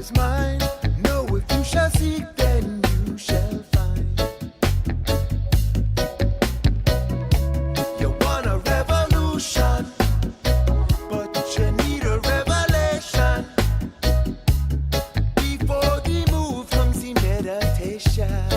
is mine. No, if you shall seek, then you shall find. You want a revolution, but you need a revelation. Before the move comes the meditation.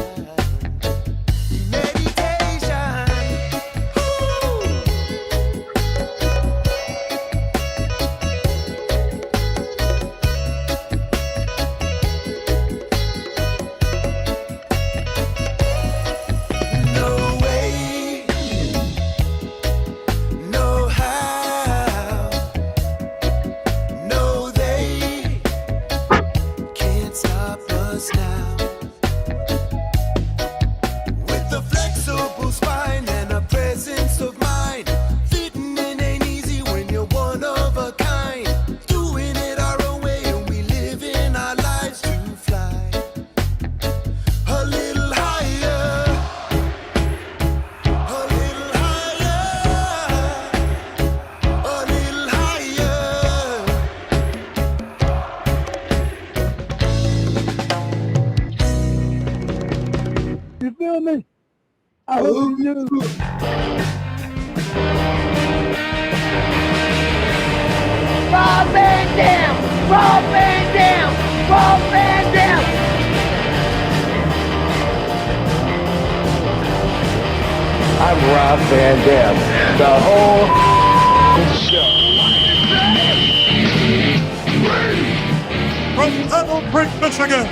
I'm Rob Van Dam. The whole show. From Battle Creek, Michigan,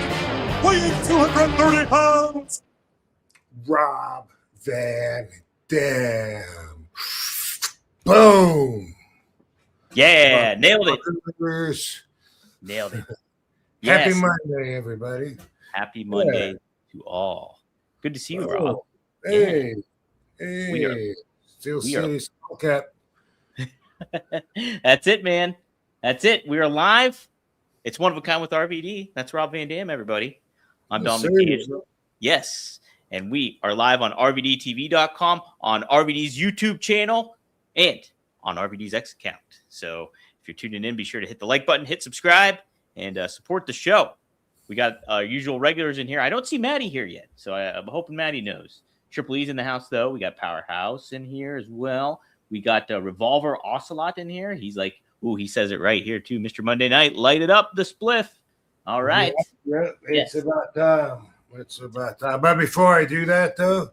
weighing 230 pounds, Rob Van Dam. Boom. Yeah, nailed it. Nailed it. Yes. Happy Monday, everybody. Happy Monday to all. Good to see you, Rob. Hey. Yeah. Hey. Steel City Skull Cap. That's it, man. That's it. We are live. It's One of a Kind with RVD. That's Rob Van Dam, everybody. I'm Dominic. Yes. And we are live on RVDTV.com, on RVD's YouTube channel, and on RVD's X account. So if you're tuning in, be sure to hit the like button, hit subscribe, and support the show. We got our usual regulars in here. I don't see Maddie here yet, so I'm hoping Maddie knows. Triple E's in the house, though. We got Powerhouse in here as well. We got Revolver Ocelot in here. He's like, ooh, he says it right here, too. Mr. Monday Night, light it up, the spliff. All right. Yeah, it's about time. It's about time. But before I do that, though,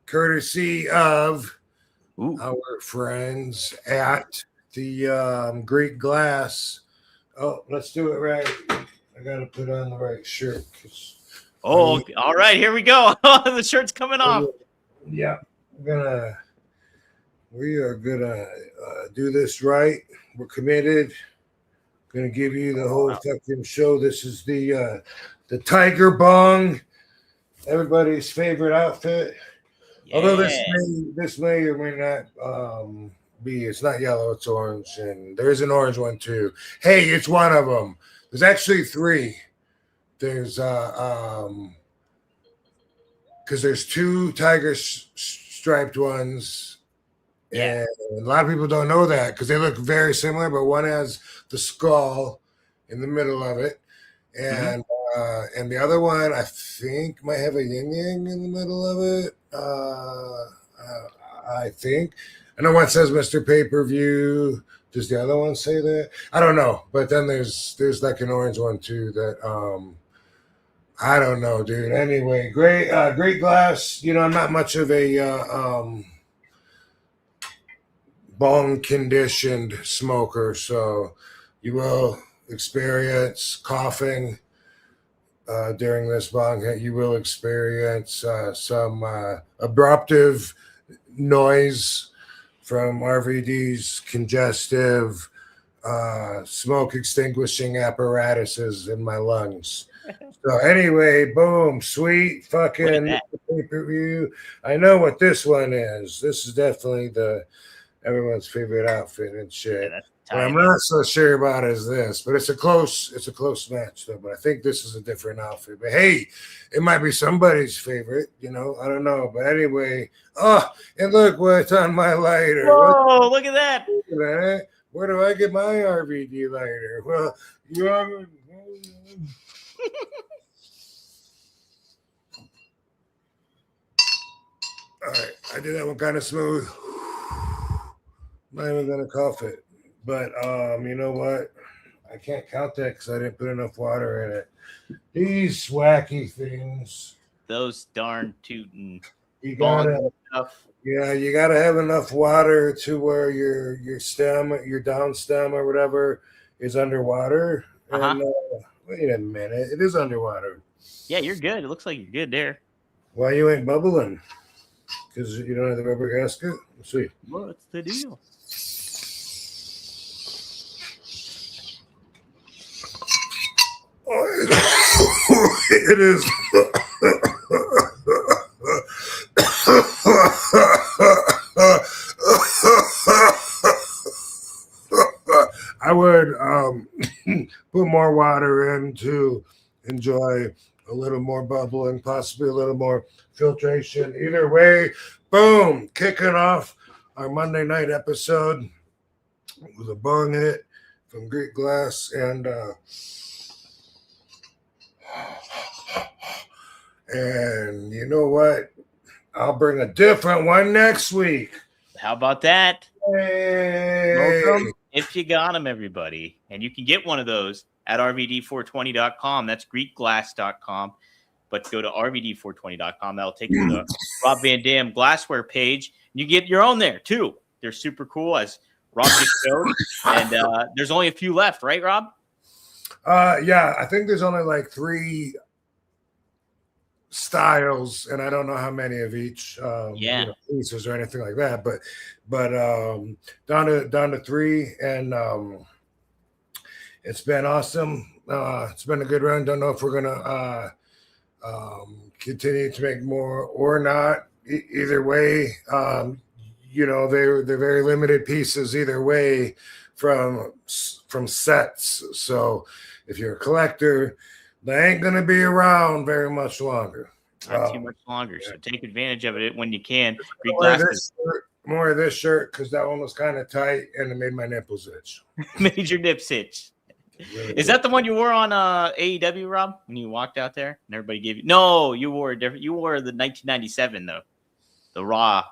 courtesy of our friends at the Greek Glass. Oh, let's do it right. I got to put on the right shirt. Oh, all right. Here we go. The shirt's coming off. Yeah. We are gonna do this right. We're committed. Gonna give you the whole fucking show. This is the Tiger Bong, everybody's favorite outfit. Yeah. Although this may or may not be. It's not yellow. It's orange, and there's an orange one too. Hey, it's one of them. There's actually three. There's because there's two tiger striped ones. Yeah. And a lot of people don't know that because they look very similar, but one has the skull in the middle of it, and and the other one I think might have a yin yang in the middle of it. I think. I know one says Mr. Pay-Per-View. Does the other one say that? I don't know. But then there's like an orange one too that I don't know, dude. Anyway, great glass. You know, I'm not much of a bone conditioned smoker, so you will experience coughing during this bong hit. You will experience some abruptive noise from RVD's congestive smoke extinguishing apparatuses in my lungs. So anyway, boom, sweet fucking pay-per-view. I know what this one is. This is definitely everyone's favorite outfit and shit. Yeah, what I'm not so sure about is this, but it's a close match though. But I think this is a different outfit. But hey, it might be somebody's favorite, you know. I don't know. But anyway, and look what's on my lighter. Whoa, look at that. Look at that. Where do I get my RVD lighter? Well, you are. All right, I did that one kind of smooth. Not even gonna cough it, but you know what? I can't count that because I didn't put enough water in it. These wacky things. Those darn tootin' You bongs gotta, and stuff. yeah, you gotta have enough water to where your stem, your down stem or whatever is underwater. And wait a minute, it is underwater. Yeah, you're good. It looks like you're good there. Why you ain't bubbling? Because you don't have the rubber gasket? Let's see. What's the deal? It is. I would put more water in to enjoy a little more bubbling, possibly a little more filtration. Either way, boom, kicking off our Monday night episode with a bong hit from Greek Glass. And you know what? I'll bring a different one next week. How about that? Hey. Welcome if you got them, everybody. And you can get one of those at rvd420.com. That's greekglass.com. But go to rvd420.com. That'll take you to the Rob Van Dam Glassware page. You get your own there, too. They're super cool, as Rob just showed. And there's only a few left, right, Rob? Yeah, I think there's only like 3 styles, and I don't know how many of each pieces or anything like that, but down to 3, and it's been awesome. It's been a good run. Don't know if we're gonna continue to make more or not. Either way, they're very limited pieces either way from sets. So if you're a collector, they ain't going to be around very much longer. Not too much longer. So take advantage of it when you can. More of this shirt because that one was kind of tight and it made my nipples itch. Made your nips itch. Really Is that the one you wore on AEW, Rob, when you walked out there and everybody gave you? No, you wore a different. You wore the 1997 though, the Raw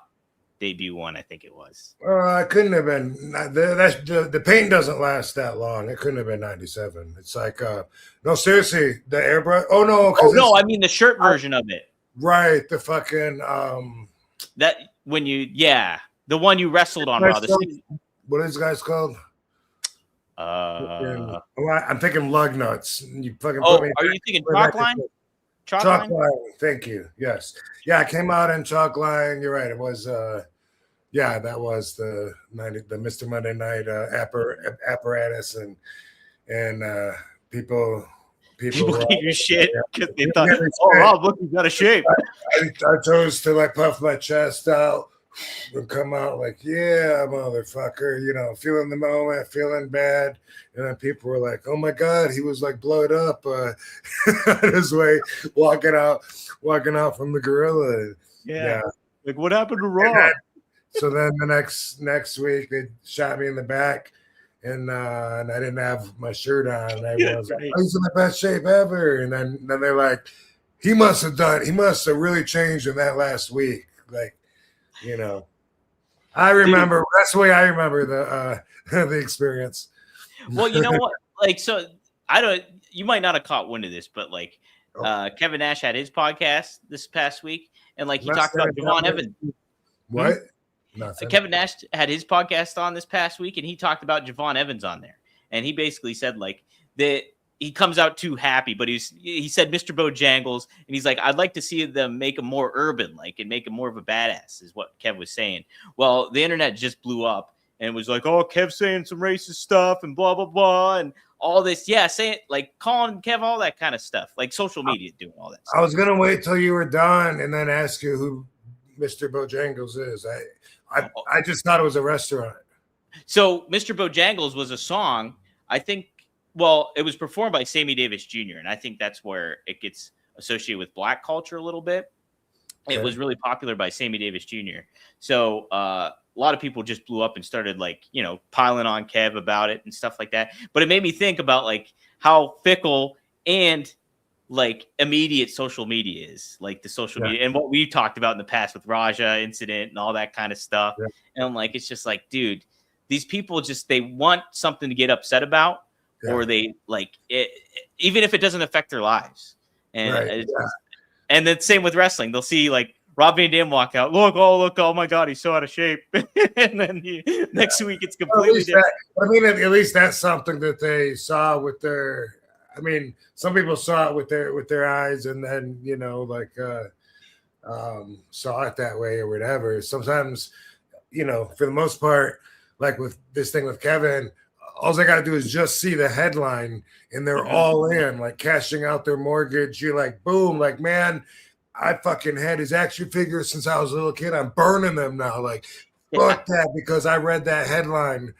debut one, I think it was. It couldn't have been. The paint doesn't last that long. It couldn't have been 97. It's like no, seriously, the airbrush. Oh no, no, I mean the shirt version of it. Right, the fucking that when you the one you wrestled on Raw. What is this guy's called? I'm thinking lug nuts. You fucking. Oh, are you thinking Chalk Line? Chalk Line. Thank you. Yes. Yeah, I came out in Chalk Line. You're right. It was. That was the Mr. Monday Night apparatus and people gave you shit because they thought, Rob, look, you got a shape. I chose to like puff my chest out and come out like, yeah, motherfucker, feeling the moment, feeling bad. And then people were like, oh my God, he was like blowed up on his way, walking out from the gorilla. Yeah. Like, what happened to Rob? So then the next week they shot me in the back and I didn't have my shirt on. I was like, he's in the best shape ever. And then they're like, he must have really changed in that last week. Like, I remember. That's the way I remember the experience. Well, you know what? Like, so you might not have caught wind of this, but like Kevin Nash had his podcast this past week, and like he talked about Javon Evans. What? Kevin Nash had his podcast on this past week, and he talked about Javon Evans on there, and he basically said like that he comes out too happy, but he said Mr. Bojangles, and he's like, I'd like to see them make him more urban, like, and make him more of a badass, is what Kev was saying. Well, the internet just blew up, and it was like, oh, Kev's saying some racist stuff, and blah blah blah, and all this, saying like calling Kev all that kind of stuff, like social media doing all that stuff. I was gonna wait till you were done and then ask you who Mr. Bojangles is. I just thought it was a restaurant. So Mr. Bojangles was a song, I think. Well, it was performed by Sammy Davis Jr., and I think that's where it gets associated with black culture a little bit. Okay. It was really popular by Sammy Davis Jr. So a lot of people just blew up and started like, you know, piling on Kev about it and stuff like that. But it made me think about like how fickle and like immediate social media is, like the social media and what we've talked about in the past with Raja incident and all that kind of stuff. Yeah. And I'm like, it's just like, dude, these people just, they want something to get upset about, or they like it, even if it doesn't affect their lives. And and then same with wrestling. They'll see like Rob Van Dam walk out, look, oh my God, he's so out of shape. And then next week it's completely different. I mean, at least that's something that they saw with their, I mean, some people saw it with their eyes and then, you know, like saw it that way or whatever. Sometimes, you know, for the most part, like with this thing with Kevin, all they got to do is just see the headline and they're all in, like cashing out their mortgage. You're like, boom, like, man, I fucking had his action figures since I was a little kid. I'm burning them now. Like, fuck that, because I read that headline.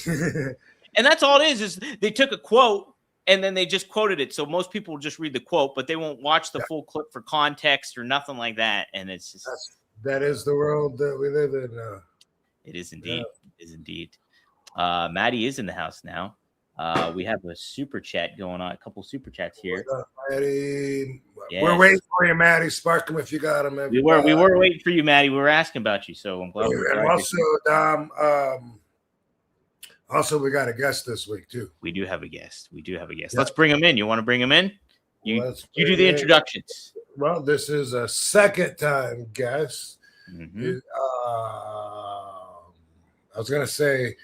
And that's all it is they took a quote and then they just quoted it. So most people will just read the quote, but they won't watch the full clip for context or nothing like that. And it's just that is the world that we live in now. It is indeed. It is indeed. Maddie is in the house now. We have a super chat going on, a couple super chats here. What up, Maddie? Yes. We're waiting for you, Maddie. Spark them if you got them. We were waiting for you, Maddie. We were asking about you, so I'm glad. And also, Dom, also we got a guest this week too. We do have a guest. Yep. Let's bring him in. You want to bring him in? You do the introductions. Well, this is a second time guest. Mm-hmm. I was gonna say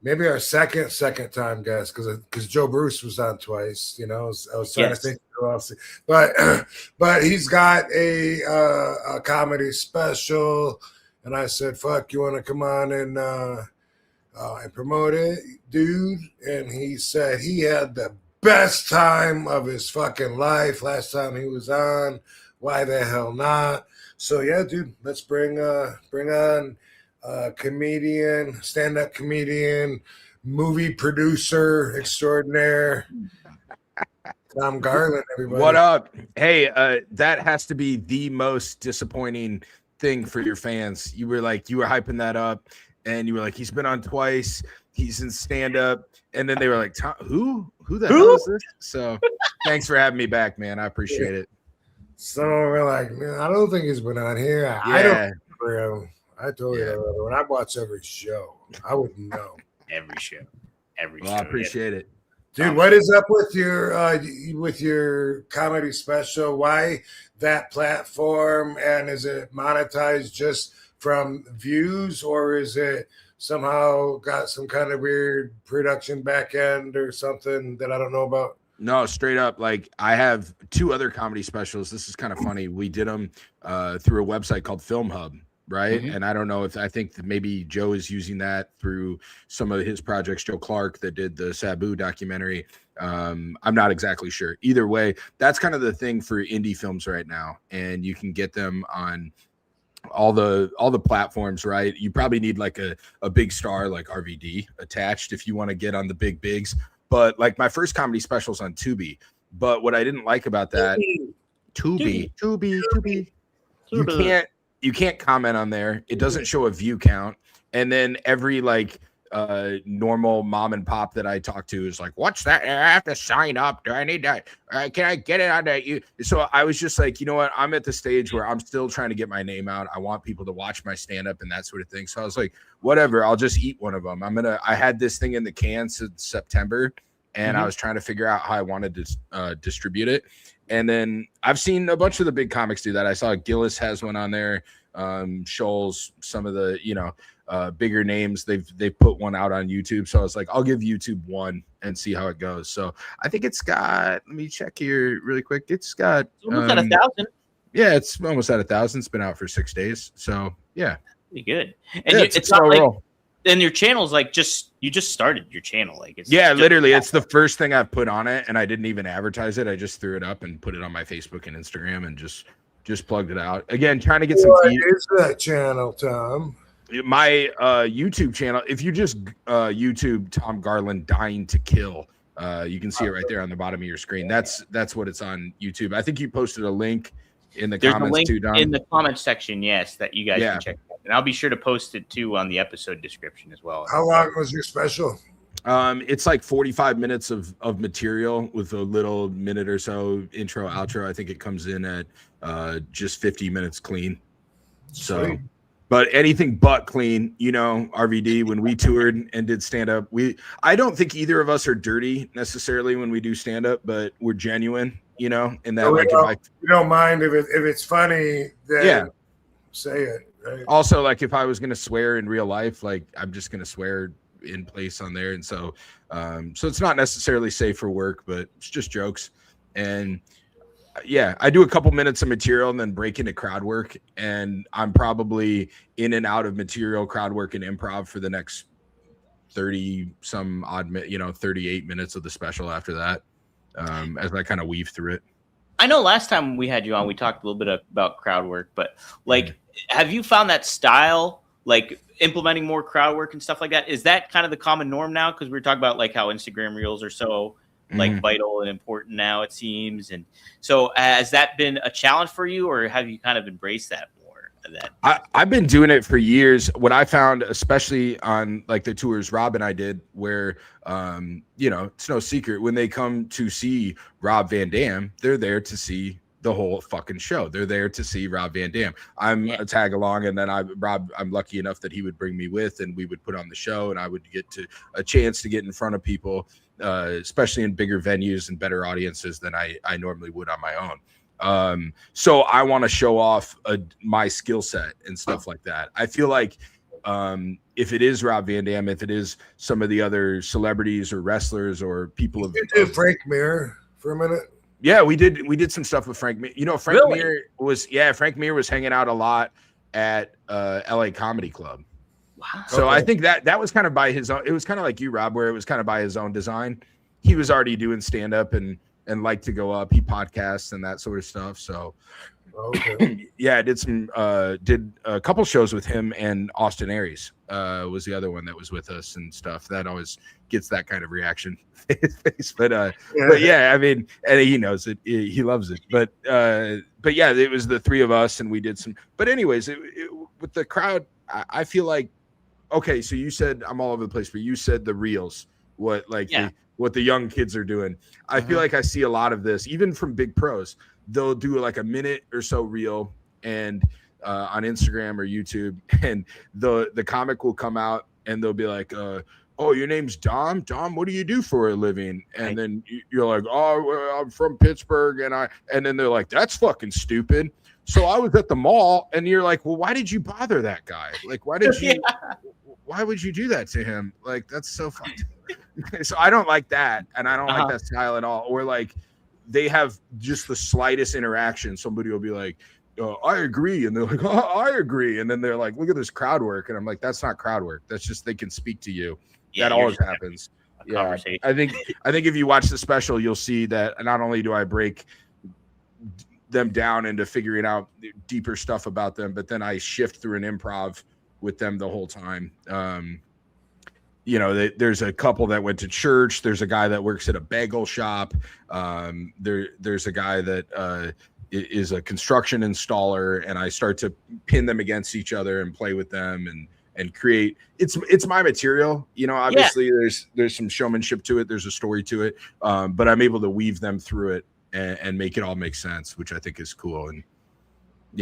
maybe our second time guest because Joe Bruce was on twice. You know, I was trying to think who else, but he's got a comedy special, and I said, "Fuck, you want to come on and promote it, dude?" And he said he had the best time of his fucking life last time he was on. Why the hell not? So yeah, dude, let's bring on. Comedian, stand-up comedian, movie producer extraordinaire, Tom Garland, everybody. What up? Hey, that has to be the most disappointing thing for your fans. You were hyping that up, and you were like, he's been on twice, he's in stand-up, and then they were like, who the hell is this? So thanks for having me back, man. I appreciate it. Some were like, man, I don't think he's been on here. I don't remember him. I told you when I watch every show, I wouldn't know. Every show. I appreciate it. Dude, what is up with your comedy special? Why that platform? And is it monetized just from views, or is it somehow got some kind of weird production back end or something that I don't know about? No, straight up. Like, I have 2 other comedy specials. This is kind of funny. We did them through a website called Film Hub. Right. Mm-hmm. And I don't know if I think that maybe Joe is using that through some of his projects, Joe Clark that did the Sabu documentary. I'm not exactly sure. Either way, that's kind of the thing for indie films right now. And you can get them on all the platforms, right? You probably need like a big star like RVD attached if you want to get on the big bigs. But like my first comedy specials on Tubi. But what I didn't like about that, Tubi. You can't comment on there. It doesn't show a view count. And then every like normal mom and pop that I talk to is like, what's that? I have to sign up. Do I need that? Can I get it on that? So I was just like, you know what? I'm at the stage where I'm still trying to get my name out. I want people to watch my stand up and that sort of thing. So I was like, whatever, I'll just eat one of them. I had this thing in the can since September, and I was trying to figure out how I wanted to distribute it. And then I've seen a bunch of the big comics do that. I saw Gillis has one on there. Scholes, some of the, bigger names, they've put one out on YouTube. So I was like, I'll give YouTube one and see how it goes. So I think it's got, let me check here really quick. It's got almost at 1,000. Yeah, it's almost at 1,000. It's been out for 6 days. So yeah. Pretty good. And it's not like, and your channel's like you just started your channel. Like it's literally it's the first thing I've put on it, and I didn't even advertise it. I just threw it up and put it on my Facebook and Instagram and just plugged it out. Again, trying to get some What is that channel, Tom? My YouTube channel. If you just YouTube Tom Garland Dying to Kill, you can see it right there on the bottom of your screen. That's what it's on YouTube. I think you posted a link in the comments too, Don. In the comments section, yes, that you guys can check out. And I'll be sure to post it too on the episode description as well. How long was your special? It's like 45 minutes of material with a little minute or so intro, outro. I think it comes in at just 50 minutes clean. So, Sweet. but anything but clean, you know, RVD, when we toured and did stand up, I don't think either of us are dirty necessarily when we do stand up, but we're genuine, you know, in that we don't mind if it's funny, then say it. Right? Also, like if I was going to swear in real life, like I'm just going to swear in place on there. And so it's not necessarily safe for work, but it's just jokes. And yeah, I do a couple minutes of material and then break into crowd work. And I'm probably in and out of material, crowd work, and improv for the next 30 some odd, 38 minutes of the special after that, as I kind of weave through it. I know last time we had you on, we talked a little bit about crowd work, but like, have you found that style, like implementing more crowd work and stuff like that? Is that kind of the common norm now? Because we were talking about like how Instagram Reels are so like vital and important now, it seems. And so has that been a challenge for you, or have you kind of embraced that more? I've been doing it for years. What I found, especially on like the tours Rob and I did, where it's no secret, when they come to see Rob Van Dam, they're there to see the whole fucking show. They're there to see Rob Van Dam. I'm a tag along, and then I'm lucky enough that he would bring me with, and we would put on the show, and I would get a chance to get in front of people, especially in bigger venues and better audiences than I normally would on my own. So I want to show off my skill set and stuff like that. I feel like if it is Rob Van Dam, if it is some of the other celebrities or wrestlers or people You did Frank Mir for a minute. Yeah, we did some stuff with Frank Mir. You know, Frank Mir was hanging out a lot at LA Comedy Club. Wow. So I think that was kind of by his own. It was kind of like you, Rob, where it was kind of by his own design. He was already doing stand up and liked to go up. He podcasts and that sort of stuff. So yeah, I did a couple shows with him, and Austin Aries was the other one that was with us and stuff. That always gets that kind of reaction. But yeah, I mean, and he knows it. He loves it. But yeah, it was the three of us, and we did some. But anyways, with the crowd, I feel like, okay, so you said I'm all over the place, but you said the reels, what the young kids are doing. I feel like I see a lot of this, even from big pros. They'll do like a minute or so reel and on Instagram or YouTube, and the comic will come out and they'll be like, oh, your name's Dom. Dom, what do you do for a living? And then you're like, oh, well, I'm from Pittsburgh, and then they're like, that's fucking stupid. So I was at the mall, and you're like, well, why did you bother that guy? Like, why would you do that to him? Like, that's so fucked. So I don't like that, and I don't like that style at all. Or like, they have just the slightest interaction. Somebody will be like, I agree. And they're like, oh, I agree. And then they're like, look at this crowd work. And I'm like, that's not crowd work. That's just, they can speak to you. That always happens. Yeah. I think if you watch the special, you'll see that not only do I break them down into figuring out deeper stuff about them, but then I shift through an improv with them the whole time. There's a couple that went to church. There's a guy that works at a bagel shop. There's a guy that is a construction installer, and I start to pin them against each other and play with them and create. It's my material. Obviously there's some showmanship to it. There's a story to it. But I'm able to weave them through it and make it all make sense, which I think is cool. And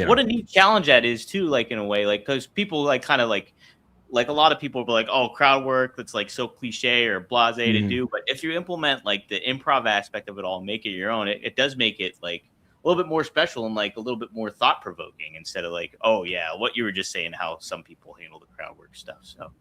what a neat challenge that is too, like in a way, like, because people like kind of like a lot of people will be like, oh, crowd work, that's like so cliche or blasé to do. But if you implement like the improv aspect of it all, make it your own, it does make it like a little bit more special and like a little bit more thought provoking, instead of like, oh yeah, what you were just saying, how some people handle the crowd work stuff. So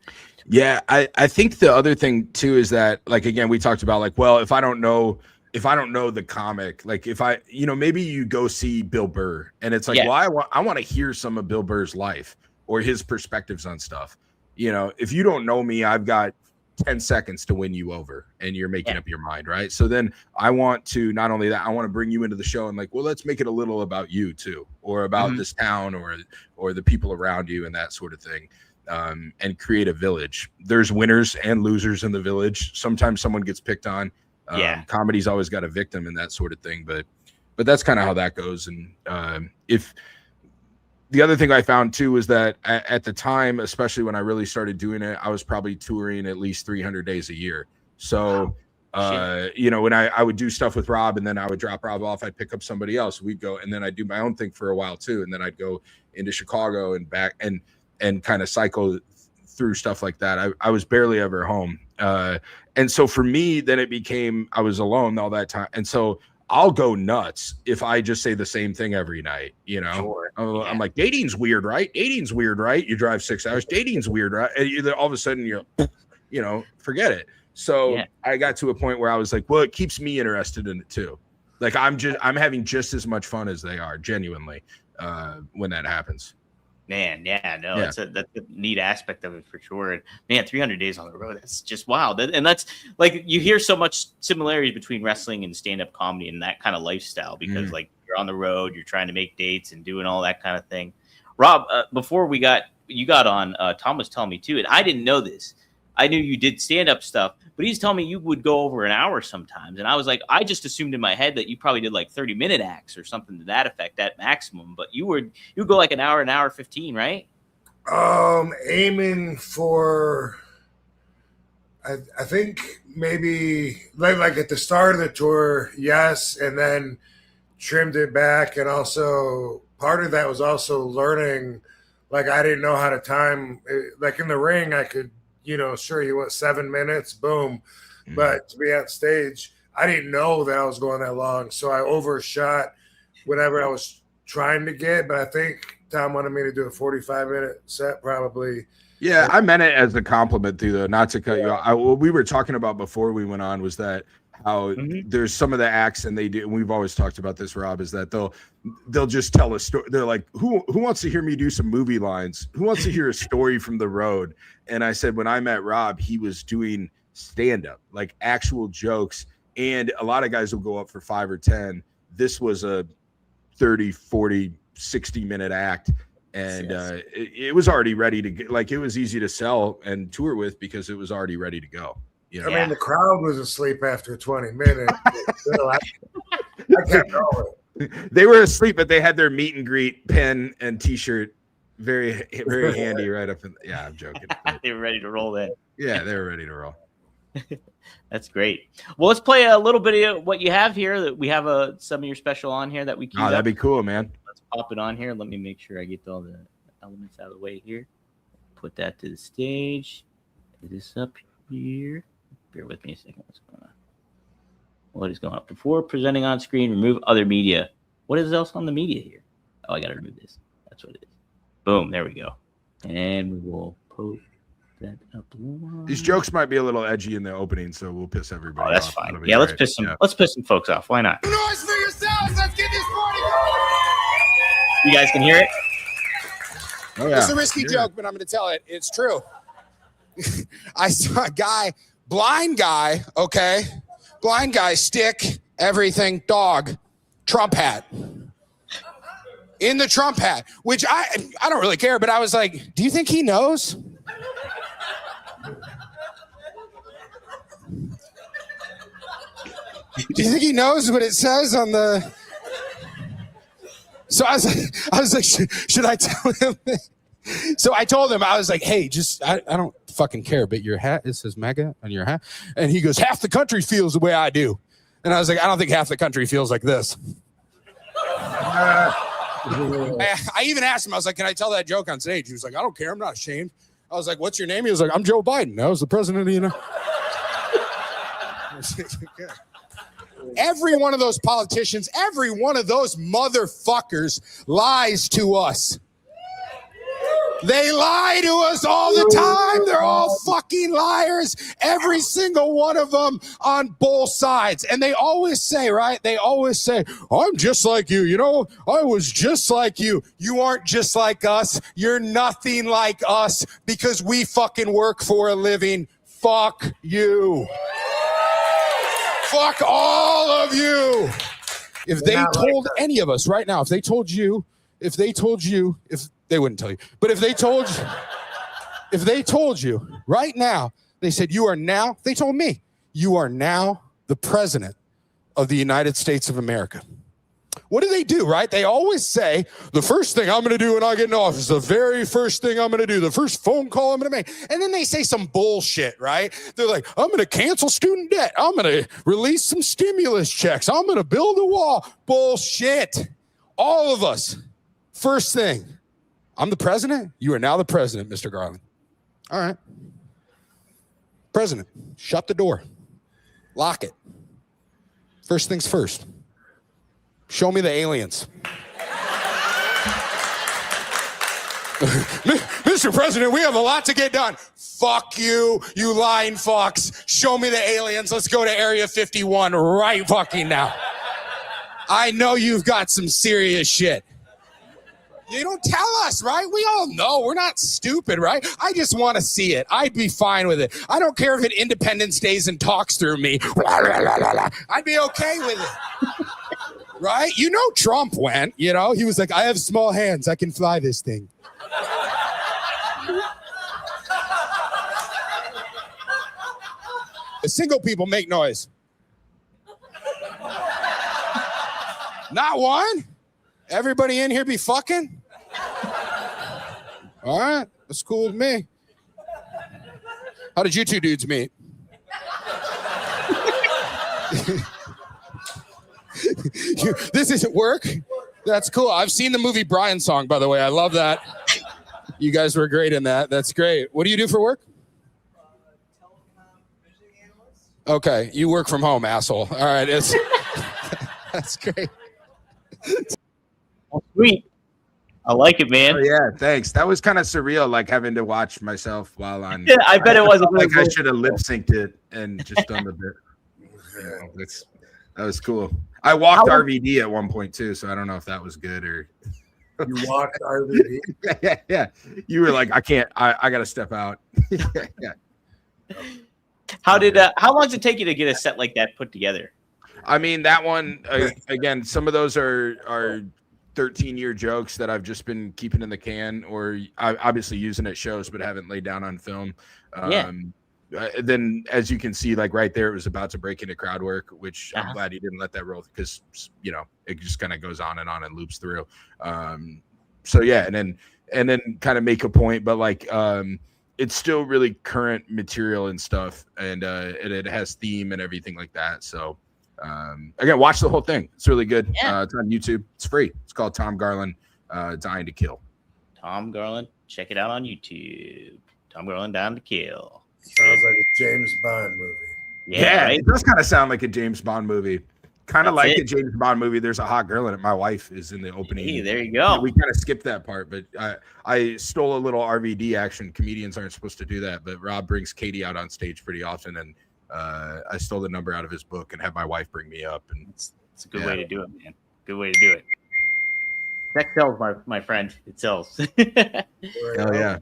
yeah, I think the other thing too is that, like, again, we talked about like, well, if I don't know the comic, like if maybe you go see Bill Burr and it's like, well, I want to hear some of Bill Burr's life or his perspectives on stuff. If you don't know me, I've got 10 seconds to win you over and you're making up your mind, right? So then I want to, not only that, I want to bring you into the show and like, well, let's make it a little about you too, or about this town or the people around you and that sort of thing, and create a village. There's winners and losers in the village. Sometimes someone gets picked on. Comedy's always got a victim and that sort of thing, but that's kind of how that goes. And if the other thing I found too was that at the time, especially when I really started doing it, I was probably touring at least 300 days a year. So, you know, when I would do stuff with Rob and then I would drop Rob off, I'd pick up somebody else. We'd go, and then I'd do my own thing for a while too. And then I'd go into Chicago and back and kind of cycle through stuff like that. I was barely ever home. And so for me, then it became, I was alone all that time. And so I'll go nuts if I just say the same thing every night, you know. Sure. I'm like, dating's weird, right? Dating's weird, right? You drive 6 hours. Dating's weird, right? And all of a sudden you're, you know, forget it. So I got to a point where I was like, well, it keeps me interested in it too. Like I'm having just as much fun as they are, genuinely, when that happens. Man, that's a neat aspect of it for sure. And man, 300 days on the road, that's just wild. And that's like, you hear so much similarities between wrestling and stand-up comedy and that kind of lifestyle, because like you're on the road, you're trying to make dates and doing all that kind of thing. Rob, before you got on, Tom was telling me too, and I didn't know this. I knew you did stand-up stuff, but he's telling me you would go over an hour sometimes. And I was like, I just assumed in my head that you probably did like 30-minute acts or something to that effect at maximum. But you go like an hour 15, right? Aiming for, I think maybe like at the start of the tour, yes, and then trimmed it back. And also part of that was also learning, like I didn't know how to time, like in the ring, I could, you know, sure, you want 7 minutes, boom. But to be on stage, I didn't know that I was going that long. So I overshot whatever I was trying to get. But I think Tom wanted me to do a 45-minute set probably. Yeah, I meant it as a compliment too, though, not to cut you off. What we were talking about before we went on was that how there's some of the acts, and they do, and we've always talked about this, Rob, is that they'll just tell a story. They're like, who wants to hear me do some movie lines? Who wants to hear a story from the road? And I said, when I met Rob, he was doing stand-up, like actual jokes. And a lot of guys will go up for 5 or 10. This was a 30, 40, 60-minute act. And it was already ready to get, like, it was easy to sell and tour with because it was already ready to go. You know? I mean, the crowd was asleep after 20 minutes. So I kept going. They were asleep, but they had their meet and greet pen and T-shirt very, very handy right up in. Yeah, I'm joking. They were ready to roll then. Yeah, they were ready to roll. That's great. Well, let's play a little bit of what you have here. That we have some of your special on here that we can. Oh, that'd be cool, man. Let's pop it on here. Let me make sure I get all the elements out of the way here. Put that to the stage. Get this up here. Bear with me a second. What's going on? What is going on? Before presenting on screen, remove other media. What is else on the media here? Oh, I got to remove this. That's what it is. Boom. There we go. And we will post that up. These jokes might be a little edgy in the opening, so we'll piss everybody off. That's fine. Yeah, let's piss some folks off. Why not? Noise for yourselves. Let's get this party going. You guys can hear it? Oh, yeah. It's a risky joke, but I'm going to tell it. It's true. I saw a guy, blind guy, stick, everything, dog, Trump hat. In the Trump hat, which I don't really care, but I was like, do you think he knows? Do you think he knows what it says on the... So I was like, should I tell him? So I told him, I was like, hey, I don't fucking care, but your hat, it says MAGA on your hat. And he goes, half the country feels the way I do. And I was like, I don't think half the country feels like this. I even asked him, I was like, can I tell that joke on stage? He was like, I don't care. I'm not ashamed. I was like, what's your name? He was like, I'm Joe Biden. I was the president of the United States. Every one of those politicians, every one of those motherfuckers lies to us. They lie to us all the time. They're all fucking liars. Every single one of them on both sides. And they always say, right? They always say, I'm just like you. You know, I was just like you. You aren't just like us. You're nothing like us because we fucking work for a living. Fuck you. Fuck all of you. If they told any of us right now, if they told you, if they wouldn't tell you, but if they told you right now, they said, they told me, you are now the president of the United States of America. What do? Right? They always say the first thing I'm going to do when I get in office, the very first thing I'm going to do, the first phone call I'm going to make. And then they say some bullshit, right? They're like, I'm going to cancel student debt. I'm going to release some stimulus checks. I'm going to build a wall. Bullshit. All of us. First thing, I'm the president. You are now the president, Mr. Garland. All right. President, shut the door. Lock it. First things first. Show me the aliens. Mr. President, we have a lot to get done. Fuck you, you lying fucks. Show me the aliens. Let's go to Area 51 right fucking now. I know you've got some serious shit. You don't tell us, right? We all know. We're not stupid, right? I just want to see it. I'd be fine with it. I don't care if it Independence Days and talks through me. I'd be okay with it. Right? You know Trump went, he was like, I have small hands. I can fly this thing. The single people make noise. Not one? Everybody in here be fucking? All right, that's cool with me. How did you two dudes meet? This isn't work? That's cool. I've seen the movie Brian Song, by the way. I love that. You guys were great in that. That's great. What do you do for work? Okay, you work from home, asshole. All right, that's great. Sweet. I like it, man. Oh, yeah, thanks. That was kind of surreal, like having to watch myself while on. Yeah, I bet it was. Like I should have lip synced it and just done the bit. Yeah, that was cool. I walked RVD at one point too, so I don't know if that was good or. You walked RVD? Yeah. You were like, I can't. I got to step out. Yeah. How long does it take you to get a set like that put together? I mean, that one again. Some of those are 13-year jokes that I've just been keeping in the can, or obviously using at shows, but haven't laid down on film. Then, as you can see, like right there, it was about to break into crowd work, which I'm glad he didn't let that roll because it just kind of goes on and loops through. So yeah, and then kind of make a point, but like it's still really current material and stuff, and it has theme and everything like that. So. Again, watch the whole thing. It's really good. Yeah. It's on YouTube. It's free. It's called Tom Garland, Dying to Kill. Tom Garland. Check it out on YouTube. Tom Garland, Down to Kill. Sounds like a James Bond movie. Yeah, right? it does kind of sound like a James Bond movie. Kind of That's like it. a James Bond movie. There's a hot girl in it. My wife is in the opening. Hey, there you go. We kind of skipped that part, but I stole a little RVD action. Comedians aren't supposed to do that, but Rob brings Katie out on stage pretty often, and I stole the number out of his book and had my wife bring me up. And It's a good way to do it, man. Good way to do it. That sells, my friend. It sells. hell yeah.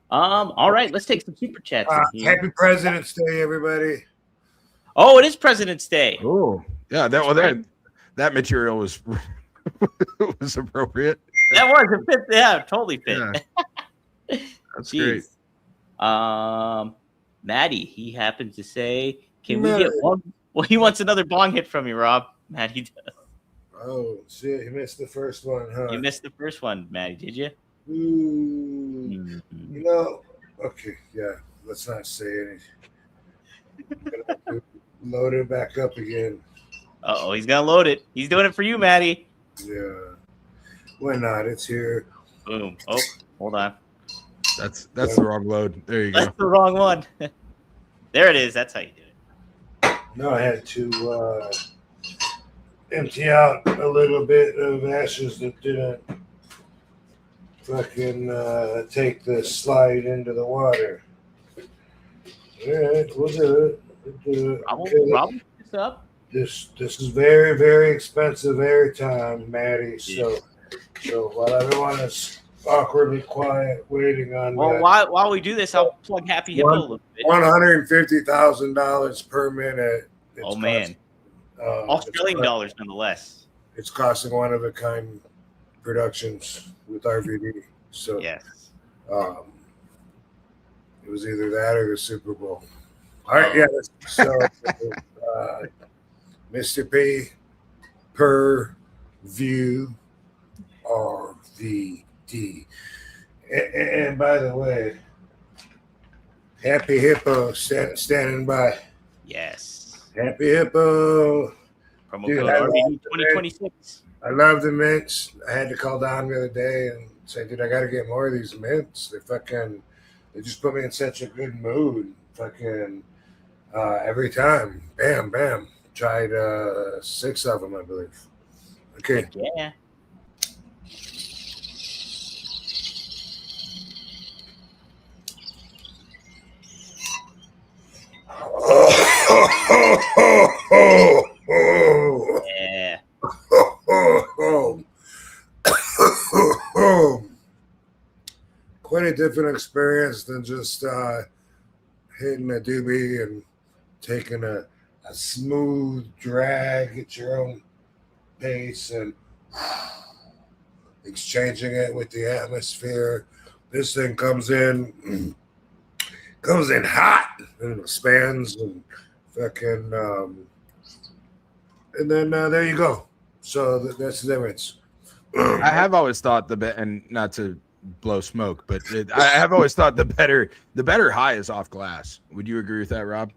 All right, let's take some super chats. Happy President's Day, everybody. Oh, it is President's Day. Oh, yeah. That material was was appropriate. That was a fit. Yeah, totally fit. Yeah. That's great. Maddie, he happened to say, "Can we get one?" Well, he wants another bong hit from you, Rob. Maddie does. Oh shit! You missed the first one, huh? You missed the first one, Maddie. Did you? Ooh. Okay, yeah. Let's not say anything. Load it back up again. Oh, he's gonna load it. He's doing it for you, Maddie. Yeah. Why not? It's here. Boom. Oh, hold on. That's the wrong load. There you go. That's the wrong one. There it is. That's how you do it. No, I had to empty out a little bit of ashes that didn't fucking take the slide into the water. All right, we'll do it. Rob, this up. This is very, very expensive airtime, Maddie. So while everyone is awkwardly quiet, waiting on Well, that, while we do this, I'll plug Happy Hippo a little bit. $150,000 per minute. Oh man, Australian dollars nonetheless. It's costing one of a kind productions with RVD. So Yes. it was either that or the Super Bowl. All right, yeah. So Mr. P per View RVD. And by the way, Happy Hippo standing by. Yes. Happy Hippo. Promo Dude, code RVD 2026. I love the mints. I had to call Don the other day and say, dude, I got to get more of these mints. They just put me in such a good mood. Every time. Bam, bam. Tried 6 of them, I believe. Okay. Heck yeah. Yeah. Quite a different experience than just hitting a doobie and taking a smooth drag at your own pace and exchanging it with the atmosphere. This thing comes in hot and expands and fucking and then there you go. So that's the difference. I have always thought and not to blow smoke, but I have always thought the better high is off glass. Would you agree with that, Rob?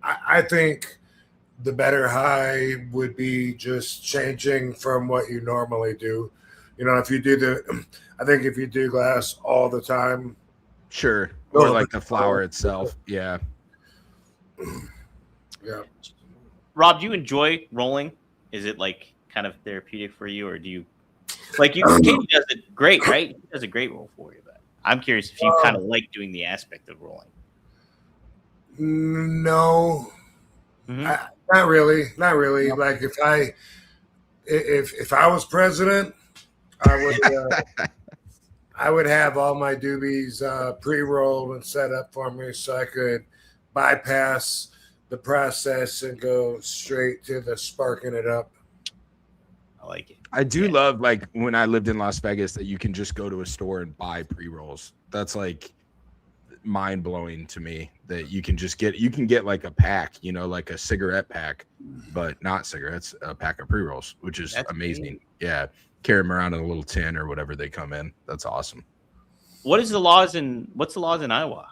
I think the better high would be just changing from what you normally do. You know, if you do glass all the time, sure, or like the flower itself, yeah. Yeah. Rob, do you enjoy rolling? Is it like kind of therapeutic for you, or do you like Katie does it great, right? He does a great roll for you, but I'm curious if you kind of like doing the aspect of rolling. No, not really. Like if I was president, I would have all my doobies pre-rolled and set up for me so I could bypass the process and go straight to the sparking it up. I like it. I do love, like, when I lived in Las Vegas, that you can just go to a store and buy pre-rolls. That's like mind blowing to me, that you can get like a pack, you know, like a cigarette pack, but not cigarettes, a pack of pre-rolls, which is amazing. Neat. Yeah. Carry them around in a little tin or whatever they come in. That's awesome. What's the laws in Iowa?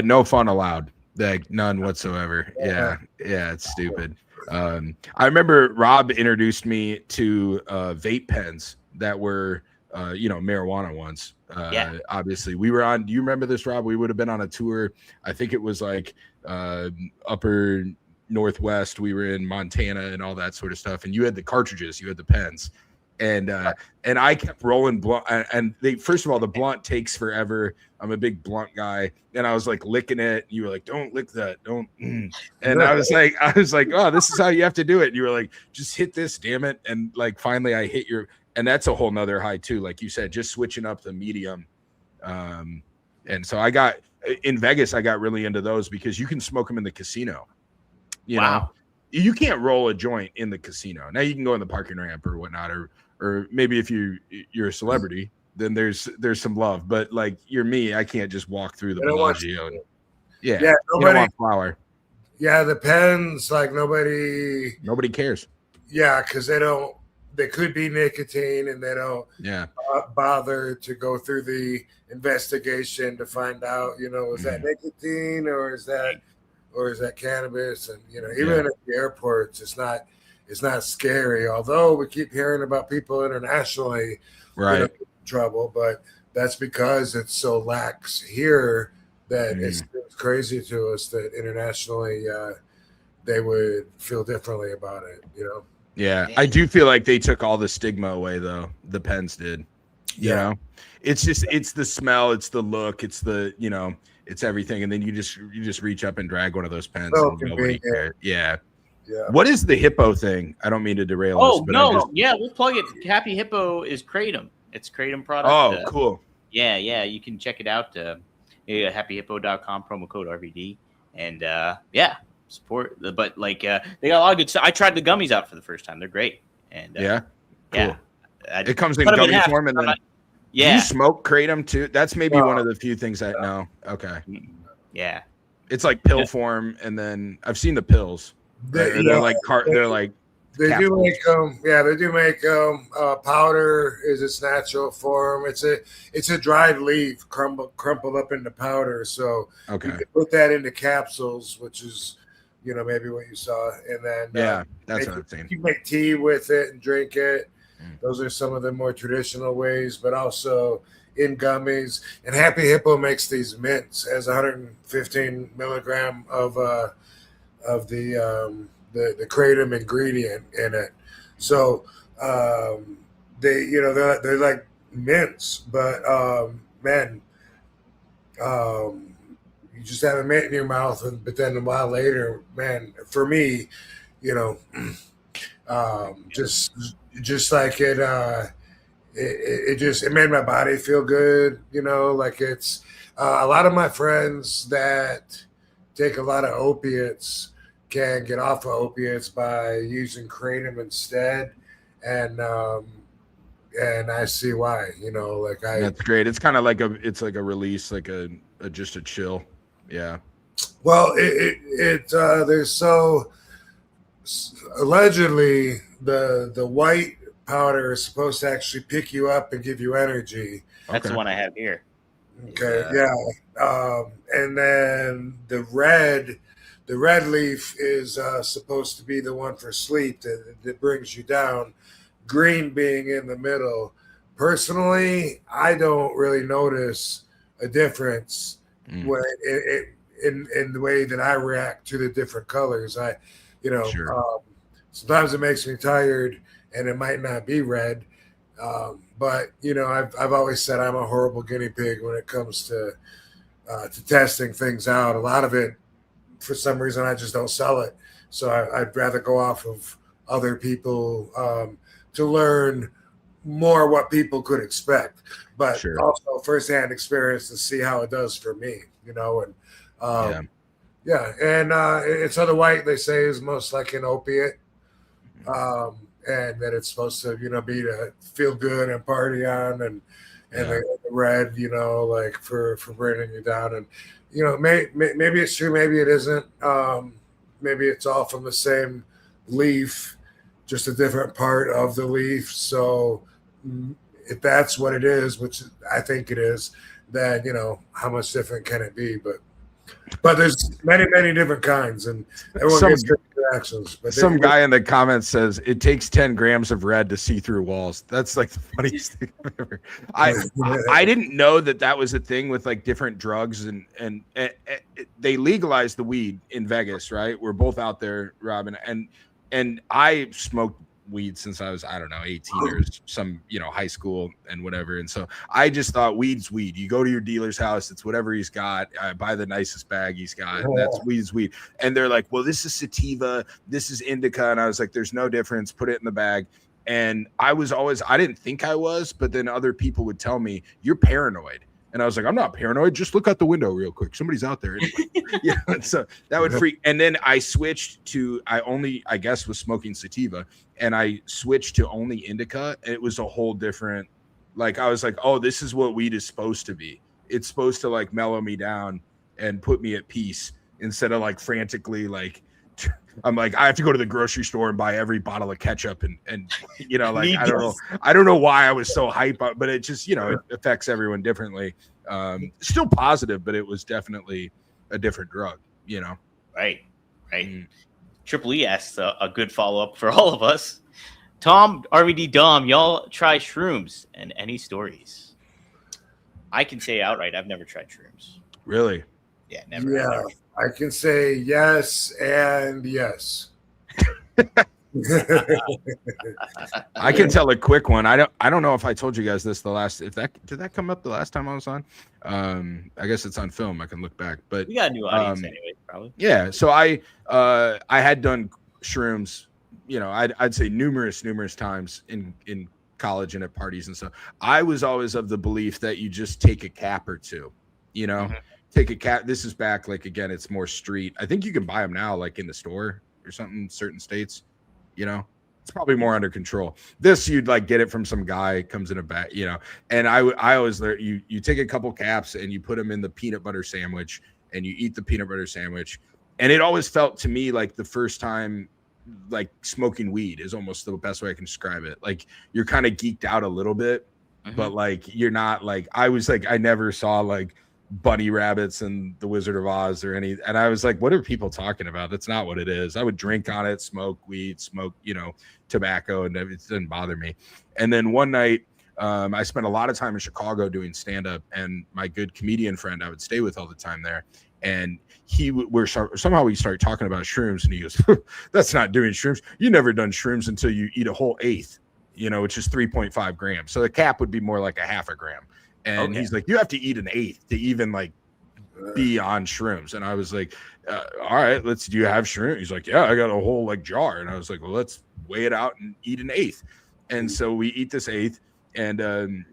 No fun allowed. Like, none whatsoever. Yeah, it's stupid. I remember Rob introduced me to vape pens that were marijuana ones. Obviously we were on, do you remember this, Rob? We would have been on a tour. I think it was like upper Northwest. We were in Montana and all that sort of stuff. And you had the cartridges, you had the pens. And I kept rolling blunt, and first of all, the blunt takes forever. I'm a big blunt guy, and I was like licking it. You were like, "Don't lick that, don't." And I was like, "Oh, this is how you have to do it." And you were like, "Just hit this, damn it!" And like finally, I hit your, and that's a whole nother high too. Like you said, just switching up the medium. And so in Vegas, I got really into those because you can smoke them in the casino. You know, you can't roll a joint in the casino. Now you can go in the parking ramp or whatnot, or maybe if you're a celebrity, then there's some love. But like you're me, I can't just walk through the Bellagio. Yeah, nobody, you don't want flower. Yeah, the pens, like nobody cares. Yeah, because they could be nicotine, and they don't bother to go through the investigation to find out, is that nicotine or is that cannabis? And even at the airports, it's not scary, although we keep hearing about people internationally in trouble, but that's because it's so lax here that it's crazy to us that internationally they would feel differently about it, Yeah, I do feel like they took all the stigma away, though. The pens did. You know, it's the smell, it's the look, it's the, it's everything, and then you just reach up and drag one of those pens and nobody cares. Yeah. What is the hippo thing? I don't mean to derail us. But we'll plug it. Happy Hippo is Kratom. It's Kratom product. Oh, cool. Yeah, you can check it out. happyhippo.com, promo code RVD, and support. But like they got a lot of good stuff. I tried the gummies out for the first time. They're great. And cool. It comes in gummy form, and then do you smoke Kratom too? That's maybe one of the few things I know. Okay. Yeah. It's like pill form, and then I've seen the pills. They're like they're like They do capsules. make them. Yeah, they do make them. Powder is its natural form. It's a dried leaf crumpled up into powder. So you Okay. can put that into capsules, which is, maybe what you saw, and then Yeah, that's what I'm saying. you make tea with it and drink it. Those are some of the more traditional ways, but also in gummies. And Happy Hippo makes these mints as 115 milligram of the kratom ingredient in it. So they're like mints, but man, you just have a mint in your mouth, but then a while later, man, for me, just like it made my body feel good, like it's a lot of my friends that take a lot of opiates can get off of opiates by using kratom instead, and I see why. That's great. It's kind of like it's like a release, like just a chill. Yeah. Well, there's allegedly the white powder is supposed to actually pick you up and give you energy. That's the one I have here. Okay, yeah. And then the red leaf is supposed to be the one for sleep that brings you down. Green being in the middle. Personally, I don't really notice a difference when in the way that I react to the different colors. Sure. Sometimes it makes me tired, and it might not be red. But I've always said I'm a horrible guinea pig when it comes to testing things out. A lot of it, for some reason, I just don't sell it. So I'd rather go off of other people to learn more what people could expect, but also firsthand experience to see how it does for me. And and so the white, they say, is most like an opiate. And that it's supposed to, be to feel good and party on, and the red, like for bringing you down. And maybe it's true, maybe it isn't. Maybe it's all from the same leaf, just a different part of the leaf. So if that's what it is, which I think it is, then how much different can it be? But there's many different kinds, and everyone gets different reactions. But some guy in the comments says it takes 10 grams of red to see through walls. That's like the funniest thing I've ever. I didn't know that was a thing with like different drugs, and they legalized the weed in Vegas, right? We're both out there, Robin, and I smoked weed since I was, 18 or some, high school and whatever. And so I just thought weed's weed. You go to your dealer's house, it's whatever he's got. I buy the nicest bag he's got. And that's weed's weed. And they're like, well, this is sativa, this is indica. And I was like, there's no difference. Put it in the bag. And I didn't think I was, but then other people would tell me, you're paranoid. And I was like, I'm not paranoid. Just look out the window real quick. Somebody's out there. Anyway. So that would freak. And then I switched to, I guess, was smoking sativa, and I switched to only indica. And it was a whole different, like, I was like, oh, this is what weed is supposed to be. It's supposed to like mellow me down and put me at peace instead of like frantically, like, I'm like, I have to go to the grocery store and buy every bottle of ketchup and like, I don't know why I was so hype, but it just, it affects everyone differently. Still positive, but it was definitely a different drug, Right. Triple E asks a good follow-up for all of us. Tom, RVD, Dom, y'all try shrooms, and any stories? I can say outright, I've never tried shrooms. Really? Yeah, never. Yeah. Never. I can say yes and yes. I can tell a quick one. I don't know if I told you guys this did that come up the last time I was on? I guess it's on film. I can look back, but we got a new audience anyway, probably. Yeah. So I had done shrooms, I'd say numerous times in college and at parties and stuff. I was always of the belief that you just take a cap or two, take a cap. This is back, like, again, it's more street. I think you can buy them now, like in the store or something, certain states, it's probably more under control. This, you'd like get it from some guy, comes in a bag, and I always learn, you take a couple caps and you put them in the peanut butter sandwich, and you eat the peanut butter sandwich, And it always felt to me like the first time, like smoking weed is almost the best way I can describe it. Like you're kind of geeked out a little bit, but like you're not like, I was like, I never saw like bunny rabbits and the Wizard of Oz or any, and I was like, what are people talking about? That's not what it is. I would drink on it, smoke weed, smoke, you know, tobacco, and it didn't bother me. And then one night, I spent a lot of time in Chicago doing stand-up, and my good comedian friend I would stay with all the time there, and somehow we started talking about shrooms, and he goes, that's not doing shrooms. You never done shrooms until you eat a whole eighth, you know, which is 3.5 grams. So the cap would be more like a half a gram. And he's like, you have to eat an eighth to even like be on shrooms. And I was like, all right, do you have shroom? He's like, yeah, I got a whole like jar. And I was like, well, let's weigh it out and eat an eighth. And so we eat this eighth, and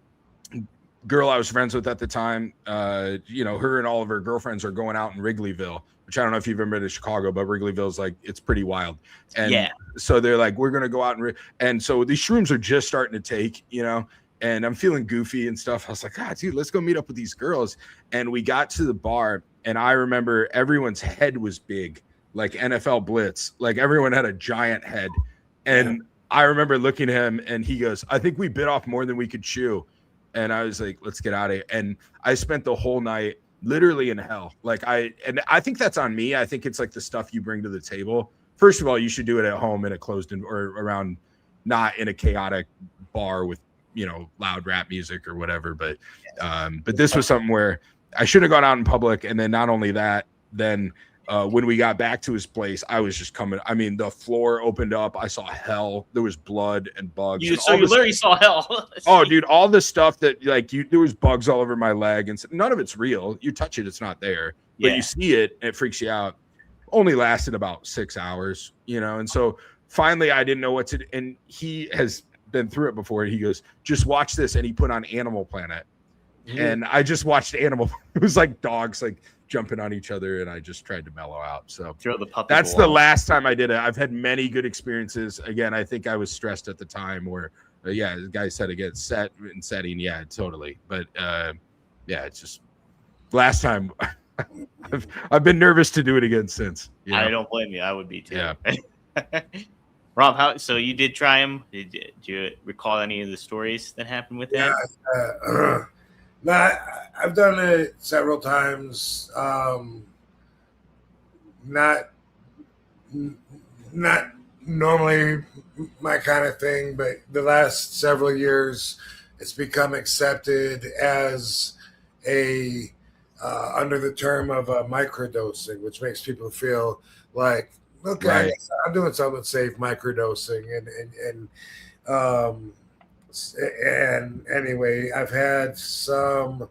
girl I was friends with at the time, you know, her and all of her girlfriends are going out in Wrigleyville, which I don't know if you've ever been to Chicago, but Wrigleyville's like, it's pretty wild. And so they're like, we're going to go out and so these shrooms are just starting to take, you know, and I'm feeling goofy and stuff. I was like, dude, let's go meet up with these girls. And we got to the bar, and I remember everyone's head was big, like NFL Blitz, like everyone had a giant head. And I remember looking at him, and he goes, I think we bit off more than we could chew. And I was like, let's get out of here. And I spent the whole night literally in hell. Like I think that's on me. I think it's like the stuff you bring to the table. First of all, you should do it at home in a closed or around, not in a chaotic bar with, you know, loud rap music or whatever. But this was something where I should have gone out in public. And then not only that, then when we got back to his place, I was just coming. I mean, the floor opened up. I saw hell. There was blood and bugs. You literally saw hell. Oh, dude, all the stuff that like there was bugs all over my leg, and none of it's real. You touch it, it's not there. But you see it, and it freaks you out. Only lasted about 6 hours, you know. And so finally, I didn't know what to do. And he has been through it before. He goes, just watch this. And he put on Animal Planet. And I just watched Animal. It was like dogs like jumping on each other, and I just tried to mellow out. So that's the last time I did it. I've had many good experiences. Again, I think I was stressed at the time, or the guy said again, set and setting. Yeah, totally. But it's just last time. I've been nervous to do it again since. You know? I don't blame you. I would be too. Yeah. Rob, so you did try him? Did you recall any of the stories that happened with him? I've done it several times. Not normally my kind of thing, but the last several years, it's become accepted as a under the term of microdosing, which makes people feel like, okay, right. I'm doing something safe, microdosing, and anyway, I've had some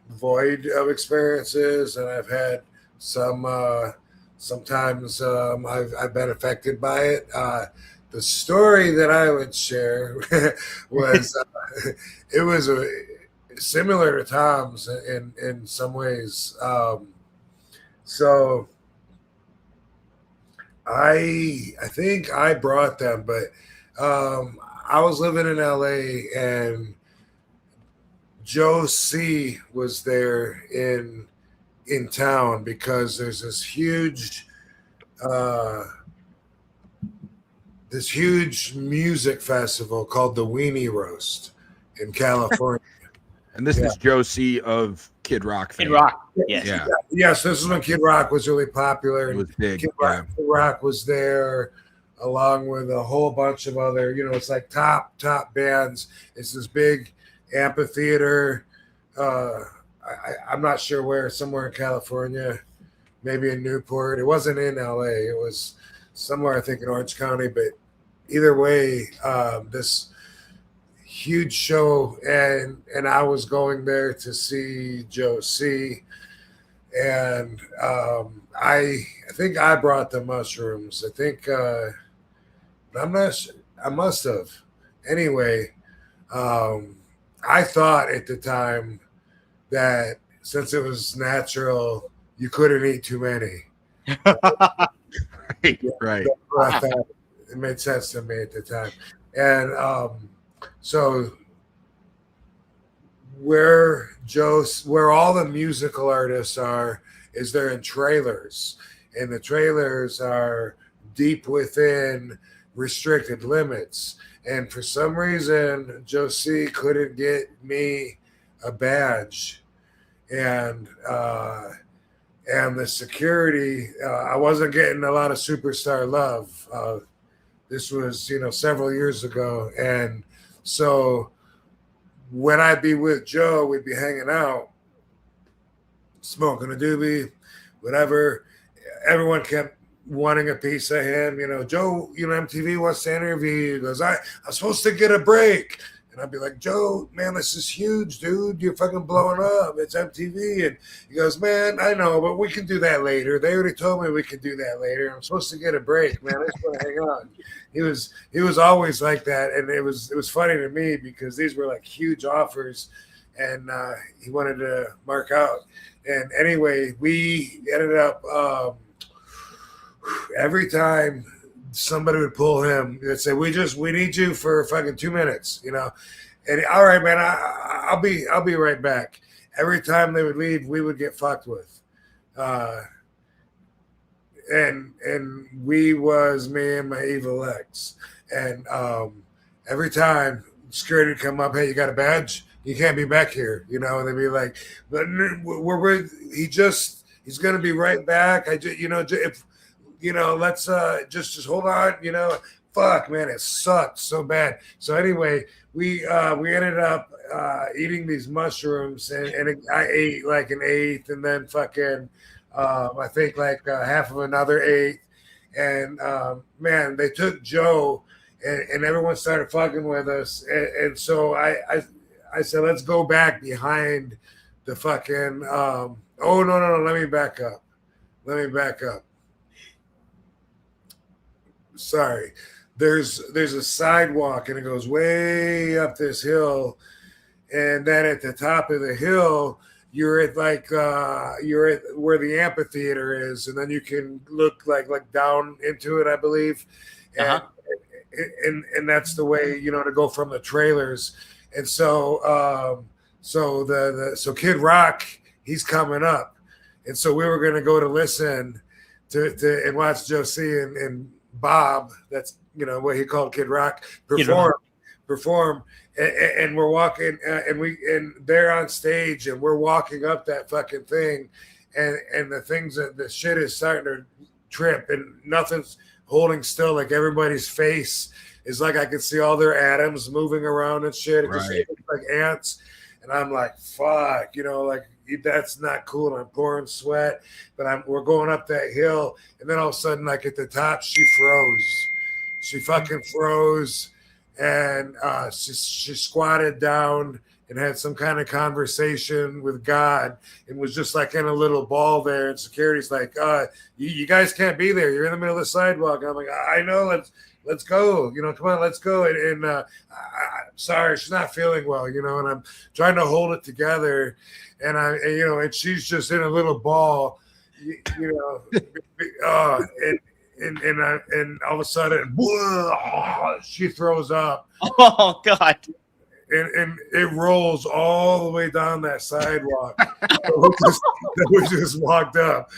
void of experiences, and I've had some sometimes I've been affected by it. The story that I would share was it was similar to Tom's in some ways. So I think I brought them, but I was living in LA, and Joe C was there in town because there's this huge music festival called the Weenie Roast in California. And this is Joe C of Kid Rock fame. Kid Rock, yes. Yeah. Yes, this is when Kid Rock was really popular. It was big. Kid Rock was there, along with a whole bunch of other, it's like top bands. It's this big amphitheater. I'm not sure where, somewhere in California, maybe in Newport. It wasn't in LA. It was somewhere, I think, in Orange County. But either way, this huge show, and I was going there to see Joe C. And I think I brought the mushrooms. I think I'm not sure. I must have. Anyway, I thought at the time that since it was natural, you couldn't eat too many. Right. I thought it made sense to me at the time. And so where all the musical artists are is they're in trailers, and the trailers are deep within restricted limits. And for some reason, Josie couldn't get me a badge, and the security, I wasn't getting a lot of superstar love. This was, several years ago, and so when I'd be with Joe, we'd be hanging out, smoking a doobie, whatever. Everyone kept wanting a piece of him. Joe, MTV wants to interview you. He goes, I'm supposed to get a break. And I'd be like, Joe, man, this is huge, dude. You're fucking blowing up. It's MTV. And he goes, man, I know, but we can do that later. They already told me we could do that later. I'm supposed to get a break, man. I just want to hang on. He was always like that. And it was funny to me because these were like huge offers, and he wanted to mark out. And anyway, we ended up every time somebody would pull him, they'd say, we need you for fucking 2 minutes, and all right, man, I'll be right back. Every time they would leave, we would get fucked with. And we was me and my evil ex. And every time security would come up, hey, you got a badge? You can't be back here, and they'd be like, but he's gonna be right back. Let's just hold on, fuck, man, it sucked so bad. So anyway, we ended up eating these mushrooms, and I ate like an eighth, and then fucking I think like half of another eighth, and man, they took Joe, and everyone started fucking with us, and so I said, let's go back behind the fucking oh no, let me back up. Sorry, there's a sidewalk, and it goes way up this hill, and then at the top of the hill you're at you're at where the amphitheater is, and then you can look like down into it, I believe. And that's the way to go from the trailers. And so so Kid Rock, he's coming up, and so we were going to go to listen to and watch Josie and Bob, that's what he called Kid Rock, perform, and we're walking, and they're on stage, and we're walking up that fucking thing, and the shit is starting to trip, and nothing's holding still. Like everybody's face is like I can see all their atoms moving around and shit. It just looks like ants, and I'm like, fuck, that's not cool. And I'm pouring sweat, but we're going up that hill, and then all of a sudden, like at the top, she froze. She fucking froze, and she squatted down and had some kind of conversation with God, and was just like in a little ball there. And security's like, you guys can't be there. You're in the middle of the sidewalk. And I'm like, I know. Let's go. Come on, let's go. And sorry, she's not feeling well. And I'm trying to hold it together. And and she's just in a little ball, and all of a sudden, she throws up. Oh God! And it rolls all the way down that sidewalk. we just walked up.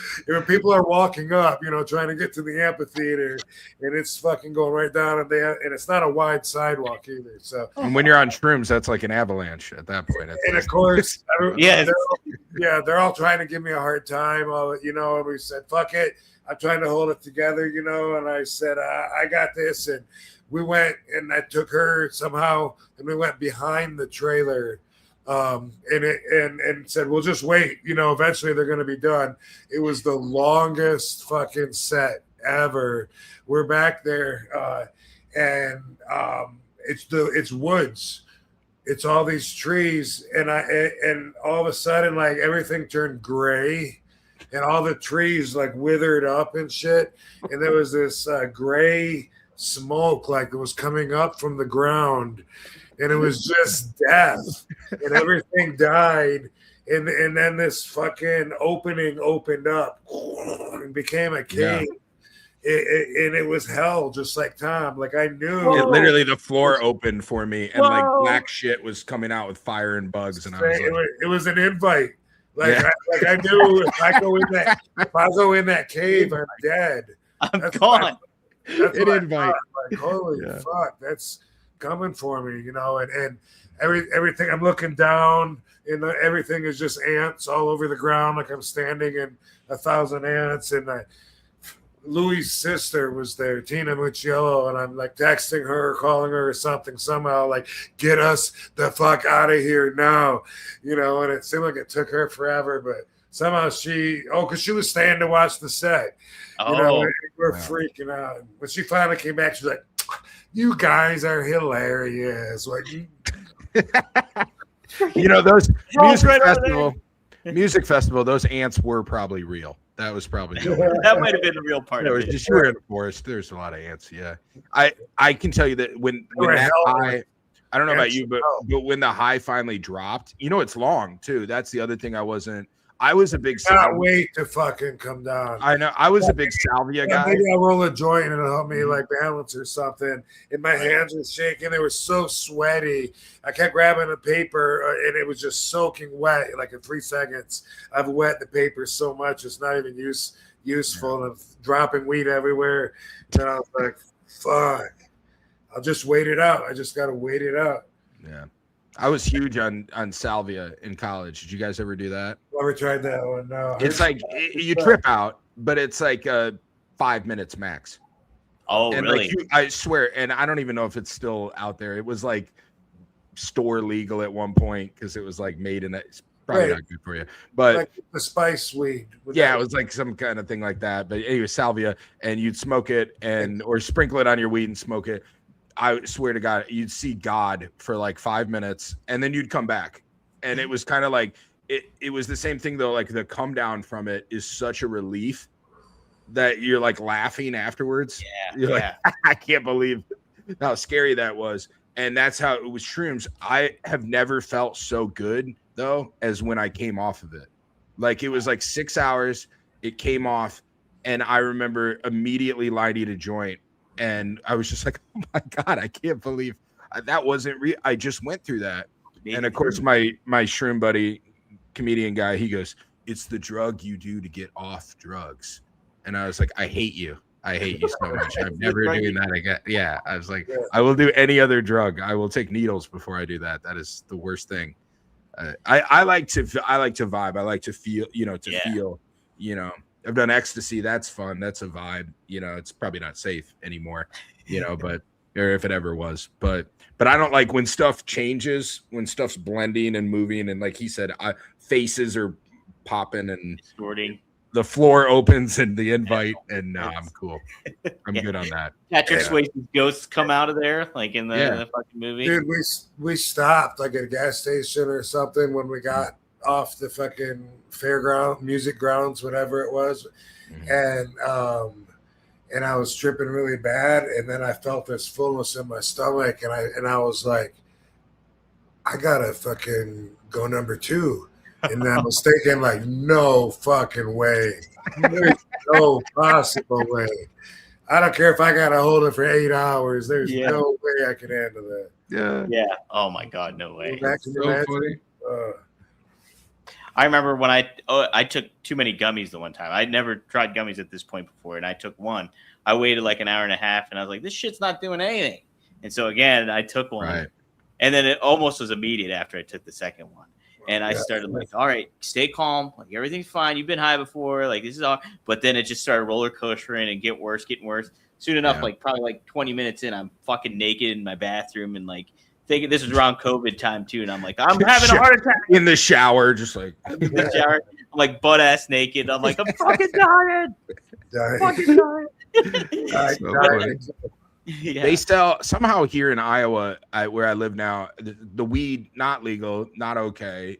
People are walking up, trying to get to the amphitheater, and it's fucking going right down, and it's not a wide sidewalk either. So, and when you're on shrooms, that's like an avalanche at that point. And of course, they're all trying to give me a hard time. And we said, fuck it. I'm trying to hold it together, and I said, I got this. And we went, and I took her somehow, and we went behind the trailer, and said, we'll just wait. Eventually they're going to be done. It was the longest fucking set ever. We're back there, and it's woods. It's all these trees, and all of a sudden, like everything turned gray, and all the trees like withered up and shit. And there was this gray smoke like it was coming up from the ground, and it was just death, and everything died, and then this fucking opening opened up and became a cave. And it was hell, just like Tom. Like I knew it literally, the floor opened for me, and like black shit was coming out with fire and bugs, and I was like, it was an invite. Like, Yeah. I knew if I go in that cave, I'm dead. I'm That's gone. That's An what I invite. thought. Like, holy Yeah. fuck, that's coming for me, you know. And everything I'm looking down, and everything is just ants all over the ground, like I'm standing in 1,000 ants. And Louis' sister was there, Tina Mucciello, and I'm like texting her, calling her or something, somehow like, get us the fuck out of here now, you know. And it seemed like it took her forever, but somehow because she was staying to watch the set, you know. And we're freaking out. And when she finally came back, she's like, you guys are hilarious. Like, You know, those Joel's right over music festival, those ants were probably real. That was probably That might have been the real part it of was it. just you were in the forest. There's a lot of ants. Yeah, I can tell you that when were that hell high, I don't know about ants you, but hell. when the high finally dropped, you know, it's long too. That's the other thing. I was a big Can't wait to fucking come down. I know I was a big salvia Yeah, guy. maybe I'll roll a joint and it'll help me like balance or something. And my hands were shaking. They were so sweaty. I kept grabbing the paper and it was just soaking wet. Like in 3 seconds, I've wet the paper so much it's not even useful. And I'm dropping weed everywhere. And I was like, fuck. I'll just wait it out. I just got to wait it out. Yeah, I was huge on salvia in college. Did you guys ever do that? Never tried that one. No. It's like you trip out, but it's like 5 minutes max. Oh, And really? like I swear, and I don't even know if it's still out there. It was like store legal at one point because it was like made in it's probably Right. not good for you. But Like the spice weed. yeah, it was like some kind of thing like that. But anyway, salvia, and you'd smoke it or sprinkle it on your weed and smoke it. I swear to God, you'd see God for like 5 minutes, and then you'd come back, and it was kind of like it was the same thing though. Like the come down from it is such a relief that you're like laughing afterwards. Yeah, You're yeah. like, I can't believe how scary that was. And that's how it was shrooms. I have never felt so good though as when I came off of it. Like it was like 6 hours, it came off, and I remember immediately lighting a joint, and I was just like, oh my God, I can't believe that wasn't real. I just went through that. And of course, my shroom buddy, comedian guy, he goes, it's the drug you do to get off drugs. And I was like, I hate you. I hate you so much. I'm never doing that again. Yeah. I was like, I will do any other drug. I will take needles before I do that. That is the worst thing. I like to vibe. I like to feel, feel, I've done ecstasy. That's fun. That's a vibe. It's probably not safe anymore, but or if it ever was, but I don't like when stuff changes, when stuff's blending and moving. And like he said, faces are popping and Distorting. the floor opens and the invite, and I'm cool. I'm good on that. Patrick Swayze's ghosts come out of there, like in the fucking movie. Dude, we stopped like at a gas station or something when we got off the fucking music grounds, whatever it was. And I was tripping really bad, and then I felt this fullness in my stomach, and I was like, I gotta fucking go number 2. And I was thinking, like, no fucking way. There's no possible way. I don't care if I gotta hold it for 8 hours. There's no way I can handle that. Yeah. Yeah. Oh my God, no way. Back to So funny. I remember when I took too many gummies the one time. I'd never tried gummies at this point before, and I took one. I waited like an hour and a half, and I was like, this shit's not doing anything. And so again, I took one. Right. And then it almost was immediate after I took the second one. And I started like, all right, stay calm. Like everything's fine. You've been high before. Like this is all. But then it just started roller coastering and getting worse. Soon enough, like probably like 20 mintes in, I'm fucking naked in my bathroom and like thinking this was around COVID time too. And I'm like, I'm having a heart attack in the shower, just like in the shower. I'm like butt ass naked. I'm like, I'm fucking dying. Fucking dying. Yeah. They sell somehow here in Iowa, where I live now, the weed not legal, not okay.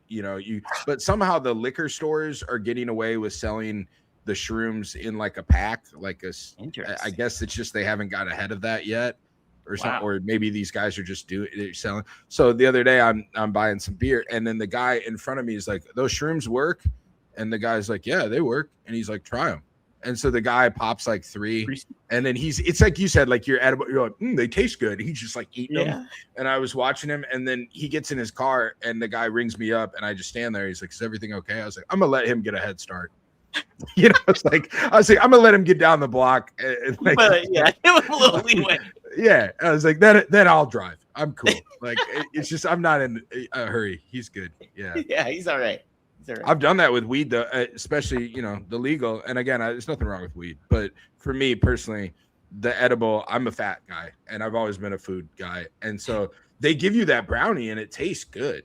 But somehow the liquor stores are getting away with selling the shrooms in like a pack, like I guess it's just they haven't got ahead of that yet, or something, or maybe these guys are just they're selling. So the other day I'm buying some beer, and then the guy in front of me is like, "Those shrooms work?" And the guy's like, "Yeah, they work." And he's like, "Try them." And so the guy pops like 3, And then it's like you said, like you're edible. You're like, they taste good. He's just like eating them. And I was watching him, and then he gets in his car, and the guy rings me up, and I just stand there. He's like, "Is everything okay?" I was like, "I'm gonna let him get a head start." You know, I was like, "I'm gonna let him get down the block." And like, give him a little leeway. Yeah, I was like, then I'll drive. I'm cool. Like, it's just I'm not in a hurry. He's good. Yeah, yeah, he's all right. I've done that with weed though, especially the legal. And again, there's nothing wrong with weed, but for me personally, the edible, I'm a fat guy, and I've always been a food guy, and so they give you that brownie, and it tastes good.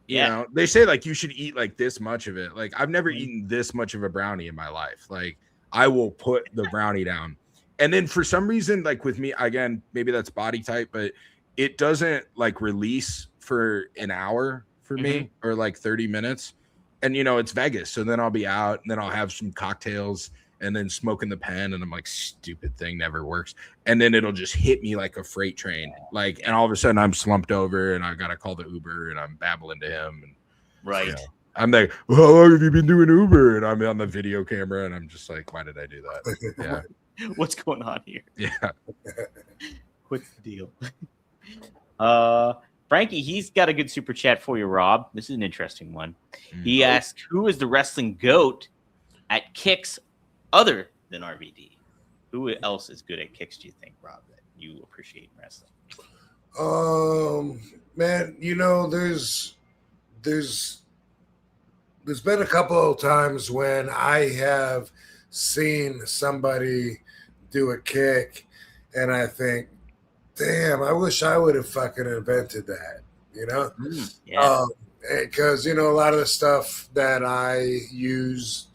Yeah, they say like you should eat like this much of it. Like I've never eaten this much of a brownie in my life. Like I will put the brownie down, and then for some reason, like with me, again, maybe that's body type, but it doesn't like release for an hour for me or like 30 minutes. And, it's Vegas. So then I'll be out, and then I'll have some cocktails and then smoke in the pen. And I'm like, stupid thing never works. And then it'll just hit me like a freight train. Like, and all of a sudden I'm slumped over, and I got to call the Uber, and I'm babbling to him. And right. I'm like, well, how long have you been doing Uber? And I'm on the video camera, and I'm just like, why did I do that? Yeah. What's going on here? Yeah. What's the deal? Frankie, he's got a good super chat for you, Rob. This is an interesting one. He asked, who is the wrestling GOAT at kicks other than RVD? Who else is good at kicks, do you think, Rob, that you appreciate in wrestling? Man, there's been a couple of times when I have seen somebody do a kick, and I think, damn, I wish I would have fucking invented that, Yeah. Because, a lot of the stuff that I use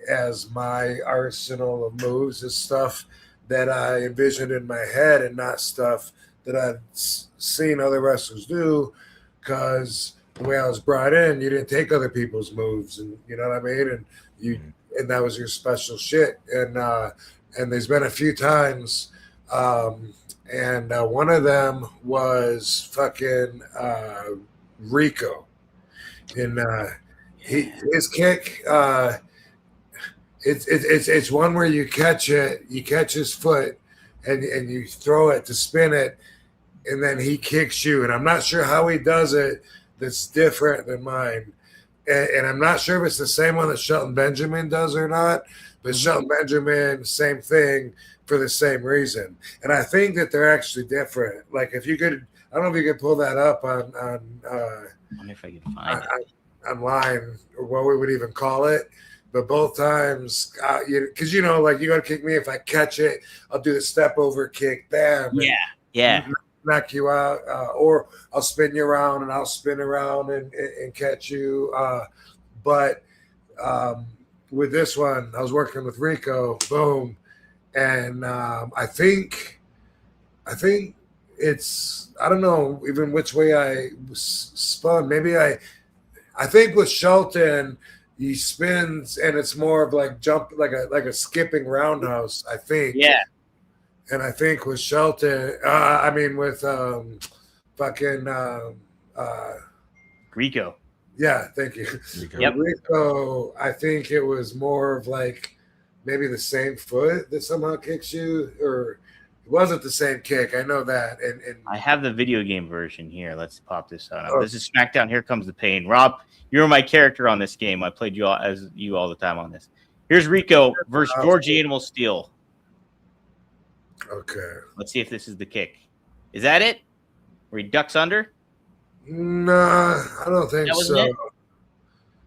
as my arsenal of moves is stuff that I envisioned in my head and not stuff that I've seen other wrestlers do, because the way I was brought in, you didn't take other people's moves, and you know what I mean? And that was your special shit. And there's been a few times, and one of them was fucking Rico. And his kick, it's one where you catch his foot, and you throw it to spin it, and then he kicks you. And I'm not sure how he does it that's different than mine. And I'm not sure if it's the same one that Shelton Benjamin does or not, but Shelton Benjamin, same thing, for the same reason. And I think that they're actually different. Like if you could, I don't know if you could pull that up on I wonder if I can find it online, or what we would even call it. But both times, because like you got to kick me. If I catch it, I'll do the step over kick, bam. Yeah. Knock you out, or I'll spin you around, and I'll spin around and catch you. But with this one, I was working with Rico, boom. And I think it's, I don't know even which way I spun. Maybe I think with Shelton, he spins and it's more of like jump, like a skipping roundhouse, I think. Yeah. And I think with Shelton, with Rico. Yeah, thank you. Yep. Rico, I think it was more of like maybe the same foot that somehow kicks you, or it wasn't the same kick. I know that. And I have the video game version here. Let's pop this out. This is SmackDown. Here Comes the Pain. Rob, you're my character on this game. I played you all the time on this. Here's Rico versus George Animal Steel. Okay. Let's see if this is the kick. Is that it? Where he ducks under? Nah, I don't think so. It?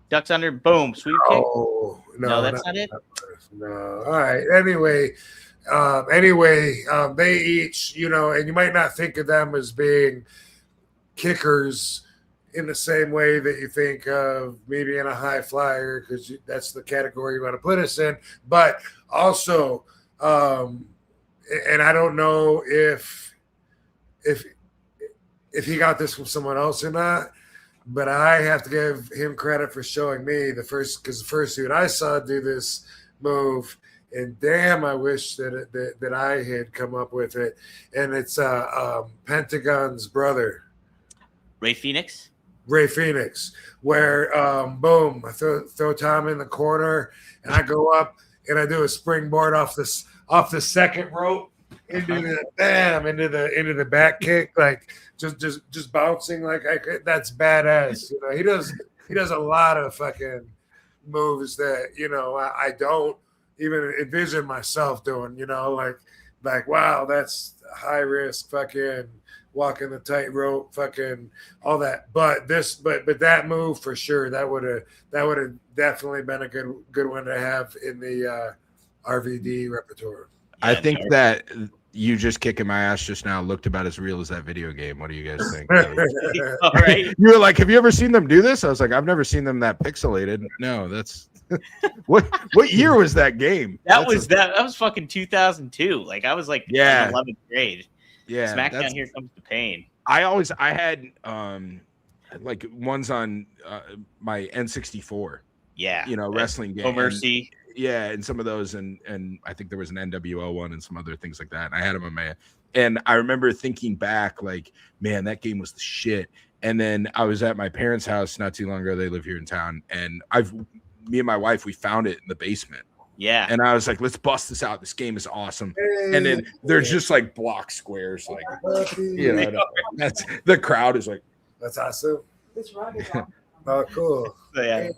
Ducks under, boom, sweep kick. No, that's not it. No. All right. Anyway, they each, and you might not think of them as being kickers in the same way that you think of me being a high flyer, because that's the category you want to put us in. But also, and I don't know if he got this from someone else or not, but I have to give him credit for showing me because the first dude I saw do this move, and damn, I wish that I had come up with it. And it's Pentagon's brother, Ray Phoenix, where boom, I throw Tom in the corner, and I go up and I do a springboard off off the second rope into the back kick, like just bouncing like that's badass. You know, he does a lot of fucking moves that, you know, I don't even envision myself doing, you know, like wow, that's high risk fucking walking the tightrope, fucking all that. But that move for sure, that would have definitely been a good one to have in the RVD repertoire. I think that you just kicking my ass just now looked about as real as that video game. What do you guys think? All right. You were like, have you ever seen them do this? I was like, I've never seen them that pixelated. No, that's what year was that game? That was fucking 2002. Like I was like in 11th grade. Yeah. SmackDown Here Comes the Pain. I had like ones on my N64. Yeah. You know, wrestling game. No Mercy. Yeah, and some of those, and I think there was an NWO one and some other things like that. And I had them on my, and I remember thinking back, like, man, that game was the shit. And then I was at my parents' house not too long ago. They live here in town, and me and my wife, we found it in the basement. Yeah, and I was like, let's bust this out. This game is awesome. And then they're just like block squares, like, you know, that's the crowd is like, that's awesome. This rug is awesome. Oh, cool. So, yeah,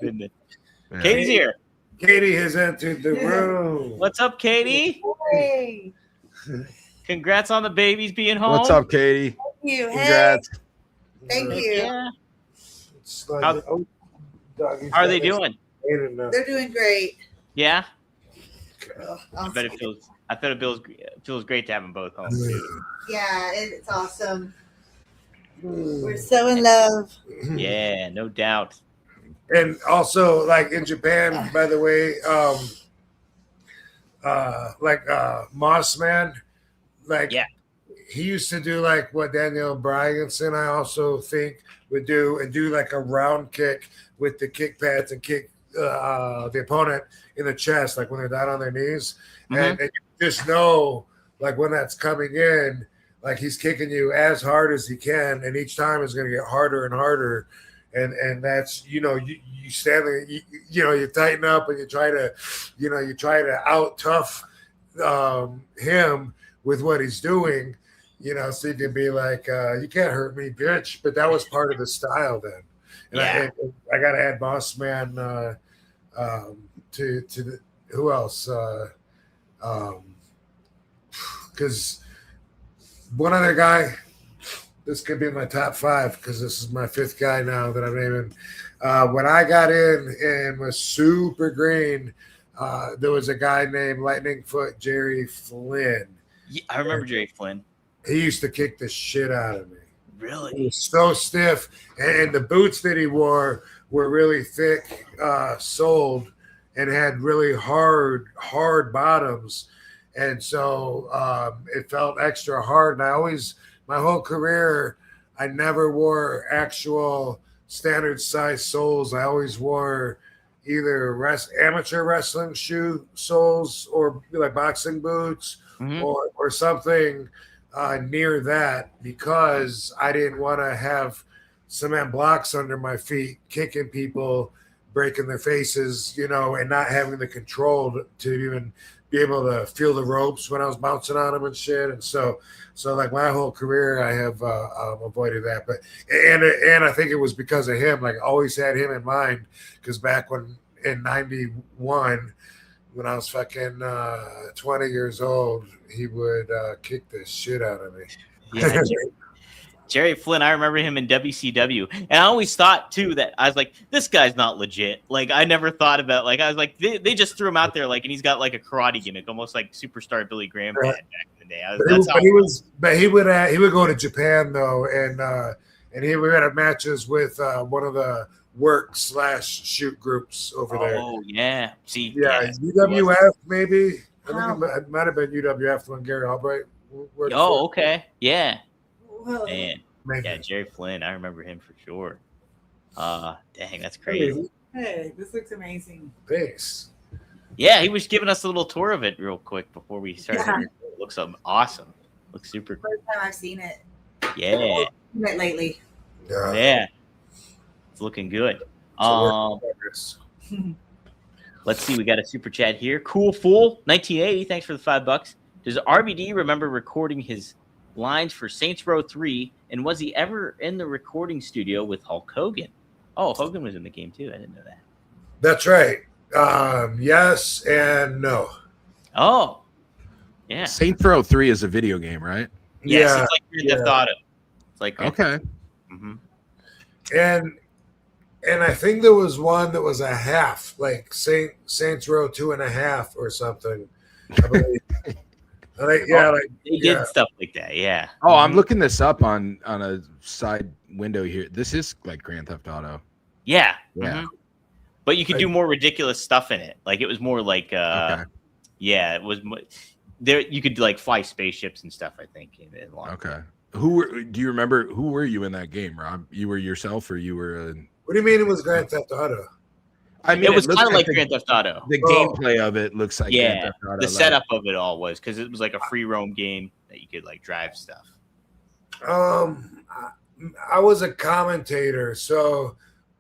Katie's here. Katie has entered the room. What's up, Katie? Hey. Congrats on the babies being home. What's up, Katie? Thank you. Congrats. Hey. Thank you. Yeah. Like, How are they doing? They're doing great. Yeah. Awesome. I bet it feels great to have them both home too. Yeah, it's awesome. We're so in love. Yeah, no doubt. And also, like in Japan, by the way, Moss Man, like he used to do like what Daniel Bryanson, I also think, would do, and do like a round kick with the kick pads and kick the opponent in the chest, like when they're down on their knees. And you just know, like when that's coming in, like he's kicking you as hard as he can, and each time is going to get harder and harder. And that's, you know, you stand there, you tighten up and you try to out tough him with what he's doing, you know, so you can be like, you can't hurt me, bitch. But that was part of the style then. And I got to add Boss Man to the, who else? Because one other guy, this could be my top 5 because this is my 5th guy now that I'm naming. When I got in and was super green, there was a guy named Lightning Foot Jerry Flynn. Yeah, I remember Jerry Flynn. He used to kick the shit out of me. Really? He was so stiff, and the boots that he wore were really thick soled and had really hard bottoms, and so it felt extra hard. And my whole career, I never wore actual standard size soles. I always wore either amateur wrestling shoe soles or like boxing boots or something near that, because I didn't want to have cement blocks under my feet, kicking people, breaking their faces, you know, and not having the control to even be able to feel the ropes when I was bouncing on them and shit. And so like my whole career, I have avoided that. But and I think it was because of him. Like I always had him in mind, because back when in '91, when I was fucking 20 years old, he would kick the shit out of me. Yeah, Jerry Flynn, I remember him in WCW. And I always thought, too, that I was like, this guy's not legit. Like, I never thought about, like, I was like, they just threw him out there, like, and he's got, like, a karate gimmick, almost like Superstar Billy Graham had back in the day. He would go to Japan, though, and he would have matches with one of the work/shoot groups over there. Oh, yeah. See, UWF, maybe. I think it might have been UWF when Gary Albright worked. Oh, okay. Yeah. Well, Man. Yeah, Jerry Flynn. I remember him for sure. Dang, that's crazy. hey, this looks amazing. Thanks. Yeah, he was giving us a little tour of it real quick before we started. Yeah. It looks awesome. Looks super cool. First time I've seen it. Yeah. Seen it lately. Yeah. It's looking good. Let's see. We got a super chat here. Cool Fool 1980. Thanks for the $5. Does RVD remember recording his lines for Saints Row 3? And was he ever in the recording studio with Hulk Hogan? Oh, Hogan was in the game too. I didn't know that. That's right. Yes and no. Oh, yeah. Saints Row 3 is a video game, right? Yes, Yeah, it's like Grand Theft Auto. It's like Okay. Mm-hmm. And I think there was one that was a half, like Saints Row 2.5 or something. I believe. They did stuff like that. Yeah. Oh, I'm looking this up on a side window here. This is like Grand Theft Auto. Yeah. Yeah. Mhm. But you could do more ridiculous stuff in it. Like it was more like, Okay. yeah, it was there. You could like fly spaceships and stuff. I think. In Okay. Do you remember who were you in that game, Rob? You were yourself, or you were? What do you mean it was Grand Theft Auto? I mean, it was looks kind of like the, Grand Theft Auto. The gameplay of it looks like Grand Theft Auto. The setup of it all was because it was like a free roam game that you could like drive stuff. I was a commentator, so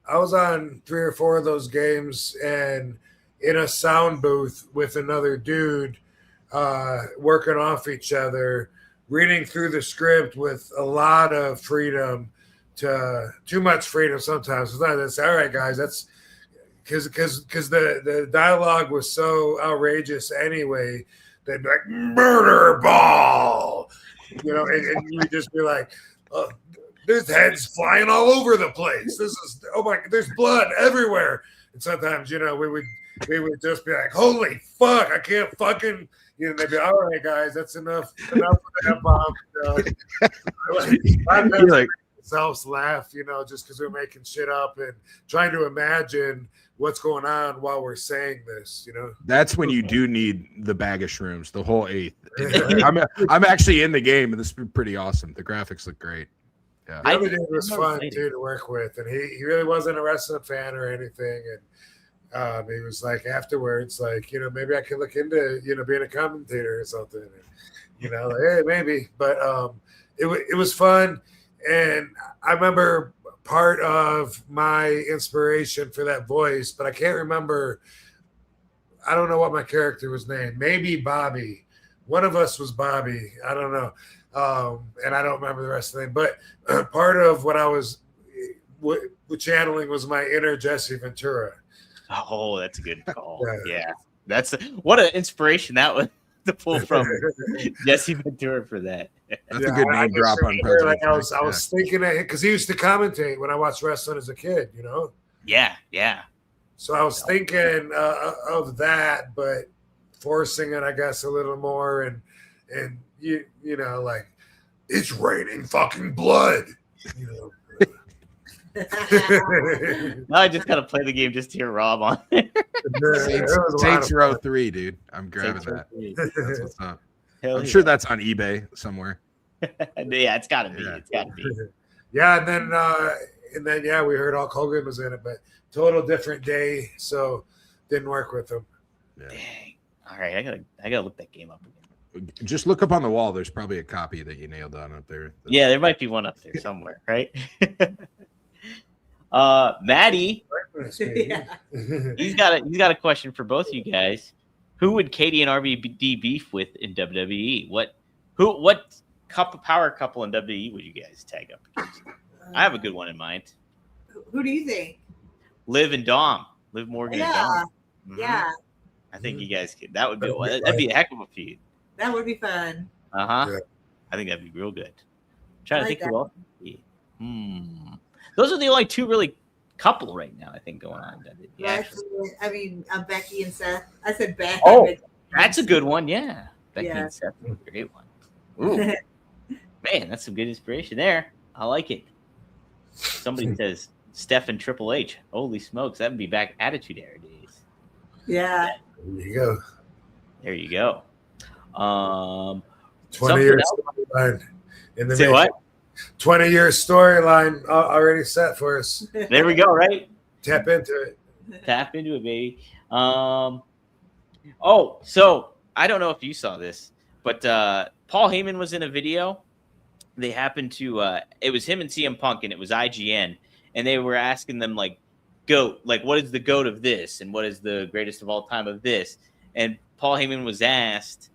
I was on 3 or 4 of those games and in a sound booth with another dude, working off each other, reading through the script with a lot of freedom to too much freedom sometimes. It's not this. All right, guys, that's because the dialogue was so outrageous anyway. They'd be like murder ball, and you would just be like, there's heads flying all over the place. This is there's blood everywhere. And sometimes we would just be like, holy fuck, I can't fucking. They'd be all right, guys, that's enough for that bomb. I've like themselves laugh, just because we're making shit up and trying to imagine what's going on while we're saying this. That's when you do need the bag of shrooms, the whole eighth. I'm actually in the game, and this is pretty awesome. The graphics look great. Yeah, the other dude was fun too to work with, and he really wasn't a wrestling fan or anything, and. He was like afterwards, like, maybe I could look into, being a commentator or something, and, hey, maybe, but it was fun. And I remember part of my inspiration for that voice, but I can't remember. I don't know what my character was named. Maybe Bobby. One of us was Bobby. I don't know. And I don't remember the rest of the name, but part of what I was channeling was my inner Jesse Ventura. Oh, that's a good call. Yeah. That's what an inspiration that was to pull from Jesse Ventura for that. That's a good name drop on President. I was thinking of it because he used to commentate when I watched wrestling as a kid, Yeah, yeah. So I was thinking of that, but forcing it, I guess, a little more, and like it's raining fucking blood, No, I just gotta play the game just to hear Rob on it. Saints Row 3, dude. I'm grabbing that. That's what's up. I'm sure that's on eBay somewhere. Yeah, it's gotta be. It's gotta be. Yeah, and then we heard Hulk Hogan was in it, but total different day, so didn't work with him. Yeah. Dang. All right, I gotta look that game up again. Just look up on the wall. There's probably a copy that you nailed on up there. Yeah, there might be one up there somewhere, right? Maddie, he's got a question for both of you guys. Who would Katie and RVD beef with in WWE? What power couple in WWE would you guys tag up against? I have a good one in mind. Who do you think? Liv and Dom. Liv Morgan and Dom. Mm-hmm. Yeah. I think you guys could. That'd be a heck of a feud. That would be fun. Yeah. I think that'd be real good. I'm trying to think who else. Those are the only two really couple right now, I think, going on. Yeah. I mean, Becky and Seth. I said Becky. Oh, that's a good one. Yeah. Becky and Seth. A great one. Ooh. Man, that's some good inspiration there. I like it. Somebody says Steph and Triple H. Holy smokes. That would be back Attitude Era days. Yeah. There you go. There you go. 20 years storyline in the Say what? 20-year storyline already set for us. There we go, right? Tap into it. Tap into it, baby. So I don't know if you saw this, but Paul Heyman was in a video. They happened to it was him and CM Punk, and it was IGN, and they were asking them like, GOAT? Like, what is the GOAT of this? And what is the greatest of all time of this? And Paul Heyman was asked,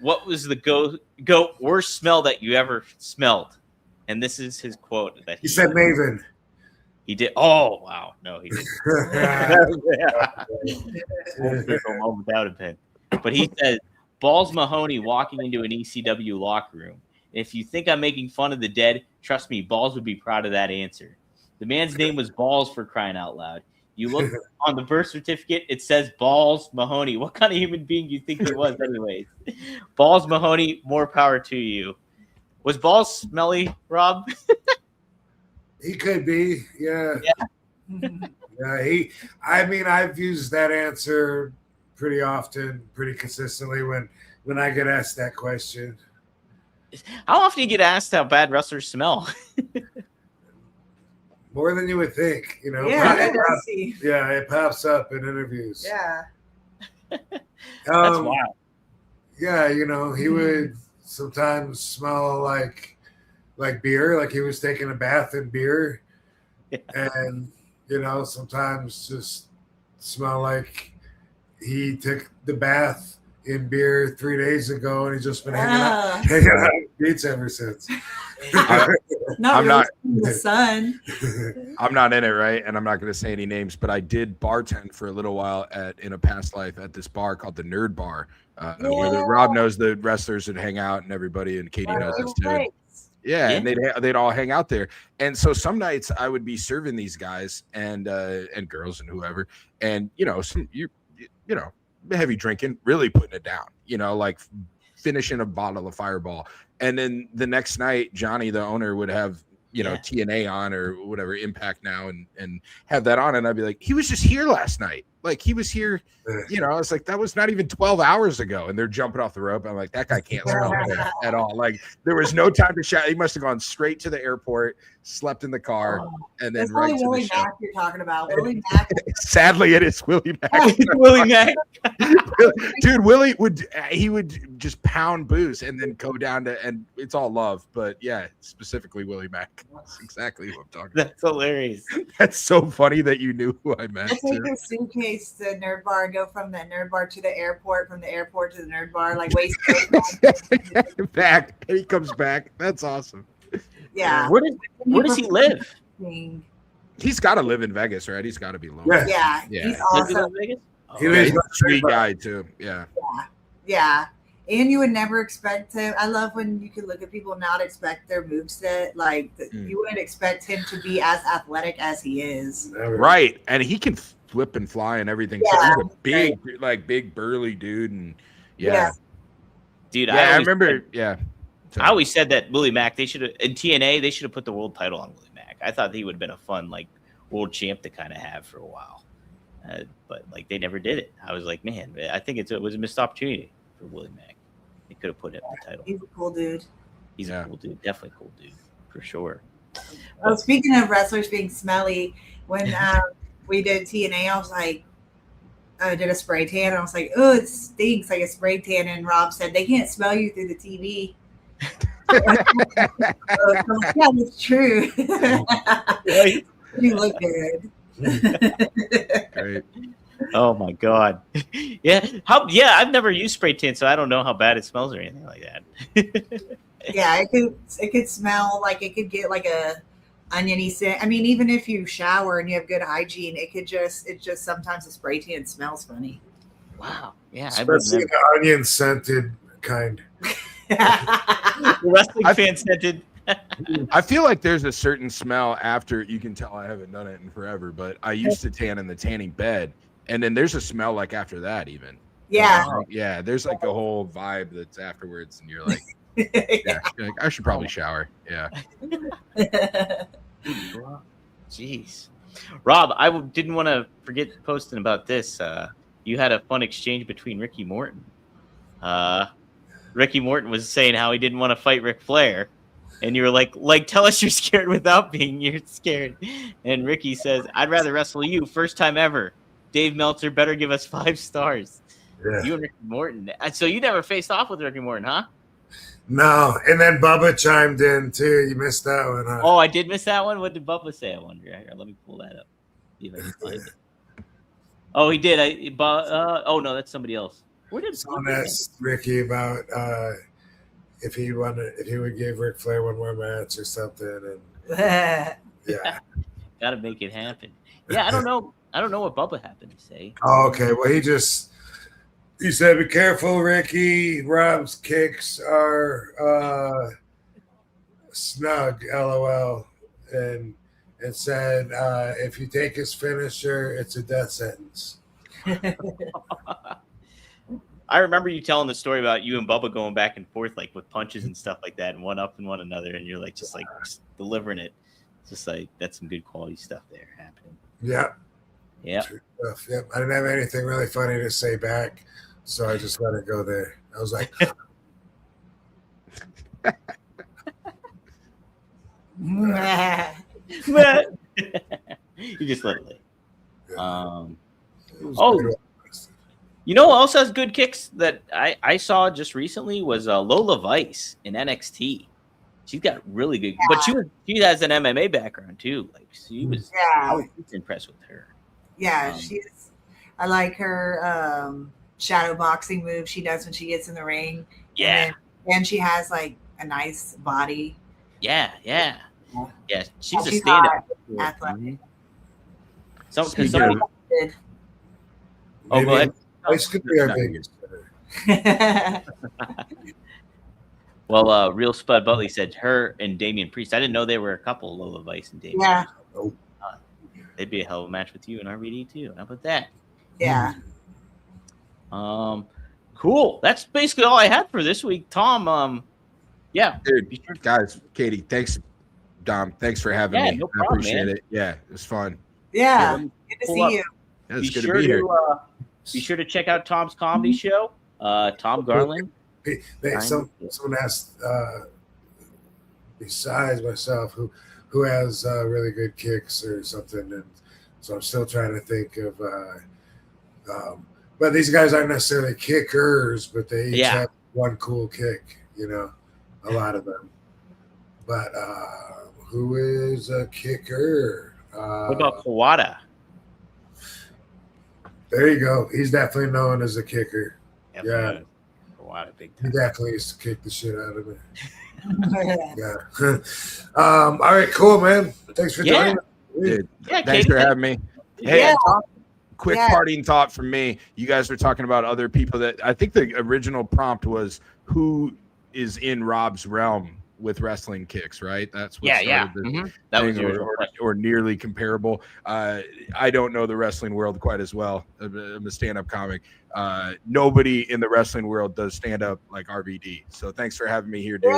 what was the GOAT worst smell that you ever smelled? And this is his quote. That He said Maven. He did. Oh, wow. No, he didn't. Without a pen. But he said, Balls Mahoney walking into an ECW locker room. If you think I'm making fun of the dead, trust me, Balls would be proud of that answer. The man's name was Balls, for crying out loud. You look on the birth certificate, it says Balls Mahoney. What kind of human being do you think he was anyways? Balls Mahoney, more power to you. Was Balls smelly, Rob? He could be, yeah. Yeah, I've used that answer pretty often, pretty consistently when I get asked that question. How often do you get asked how bad wrestlers smell? More than you would think, Yeah, it pops up in interviews. Yeah. That's wild. Yeah, he would sometimes smell like beer, like he was taking a bath in beer. Yeah. And sometimes just smell like he took the bath in beer 3 days ago and he's just been hanging out beats ever since. I'm not in the sun. I'm not in it, right? And I'm not going to say any names, but I did bartend for a little while in a past life at this bar called the Nerd Bar, where Rob knows the wrestlers would hang out and everybody, and Katie knows us too. Yeah, and they'd all hang out there. And so some nights I would be serving these guys and girls and whoever, and heavy drinking, really putting it down, like finishing a bottle of Fireball. And then the next night, Johnny, the owner, would have, TNA on or whatever, Impact Now, and have that on. And I'd be like, he was just here last night. Like, he was here, I was like, that was not even 12 hours ago. And they're jumping off the rope. I'm like, that guy can't smell it at all. Like, there was no time to shout. He must have gone straight to the airport, slept in the car, and then right to the show. Mack you're talking about. Willie Mack. Sadly, it is Willie Mack. Willie Mack. Dude, Willie would just pound booze and then go down to, and it's all love, but yeah, specifically Willie Mack. That's exactly what I'm talking about. That's hilarious. That's so funny that you knew who I meant. I take a suitcase to the Nerd Bar and go from the Nerd Bar to the airport, from the airport to the Nerd Bar, like waste back. And he comes back. That's awesome. Yeah. Where does he live? He's got to live in Vegas, right? He's got to be local. Yeah. He's awesome. Vegas? He lives he's a sweet guy too. Yeah. And you would never expect him. I love when you can look at people and not expect their moveset. Like, you wouldn't expect him to be as athletic as he is. Right. And he can flip and fly and everything. Yeah. So he's a big burly dude. And Dude, I remember. Yeah. So. I always said that Willie Mack, in TNA, they should have put the world title on Willie Mack. I thought he would have been a fun, world champ to kind of have for a while. But, they never did it. I was like, man, I think it was a missed opportunity for Willie Mack. They could have put him in the title. He's a cool dude. He's a cool dude. Definitely a cool dude, for sure. Well, speaking of wrestlers being smelly, when we did TNA, I was like, I did a spray tan, and I was like, oh, it stinks like a spray tan. And Rob said, they can't smell you through the TV. Yeah, that's true. You look good. Great. Oh my god. I've never used spray tan, so I don't know how bad it smells or anything like that. Yeah, it could smell like, it could get like a oniony scent. I mean, even if you shower and you have good hygiene, it's just sometimes the spray tan smells funny. Wow. Yeah. Especially the onion scented kind. The wrestling fan scented. I feel like there's a certain smell after, you can tell I haven't done it in forever, but I used to tan in the tanning bed. And then there's a smell like after that even. Yeah. There's like a whole vibe that's afterwards, and you're like, you're like, I should probably shower. Yeah. Jeez. Rob, I didn't want to forget posting about this. You had a fun exchange between Ricky Morton. Ricky Morton was saying how he didn't want to fight Ric Flair. And you were like, tell us you're scared without being you're scared. And Ricky says, I'd rather wrestle you first time ever. Dave Meltzer better give us 5 stars. Yeah. You and Ricky Morton. So you never faced off with Ricky Morton, huh? No. And then Bubba chimed in too. You missed that one, huh? Oh, I did miss that one? What did Bubba say, I wonder? Here, let me pull that up. See if I can find it. Oh, he did. Oh no, that's somebody else. Where did Someone asked Ricky about if he would give Ric Flair one more match or something, and yeah. Got to make it happen. Yeah, I don't know. I don't know what Bubba happened to say. Oh, okay. Well, he said, "Be careful, Ricky. Rob's kicks are snug, LOL," and said, "If you take his finisher, it's a death sentence." I remember you telling the story about you and Bubba going back and forth like with punches and stuff like that, and one up and one another, and you're like just delivering it. It's just like that's some good quality stuff there happening. Yeah. Yeah. Yep. I didn't have anything really funny to say back, so I just let it go there. I was like, you just let it lay. yeah. You know who else has good kicks that I saw just recently was Lola Vice in NXT. She's got really good, but she has an MMA background too. Like she was, I was impressed with her. Yeah, I like her shadow boxing move she does when she gets in the ring. Yeah, and she has like a nice body. Yeah. She's a stand-up athletic. Somebody. Oh, go ahead. This could be our biggest. Well, Real Spud Butley said her and Damian Priest. I didn't know they were a couple, Lola Vice and Damian. Yeah. They'd be a hell of a match with you and RVD too. How about that? Yeah. Cool. That's basically all I had for this week. Tom, yeah. Dude, guys, Katie, thanks. Dom, thanks for having me. No problem, I appreciate man. it. Yeah, it was fun. Yeah. Good to see you. Yeah, it's good to be here. Be sure to check out Tom's comedy show. Tom Garland. Someone asked, besides myself, who has really good kicks or something, and so I'm still trying to think of. But these guys aren't necessarily kickers, but they each have one cool kick. You know, a lot of them. But who is a kicker? What about Kawada? There you go. He's definitely known as a kicker. Yeah. Big time. He definitely used to kick the shit out of me. Yeah. All right, cool, man. Thanks for joining. Dude, thanks for having me. Hey, quick parting thought from me. You guys were talking about other people that I think the original prompt was who is in Rob's realm with wrestling kicks, right? That's what started the that was or nearly comparable. I don't know the wrestling world quite as well. I'm a stand-up comic. Nobody in the wrestling world does stand-up like RVD. So thanks for having me here, dude.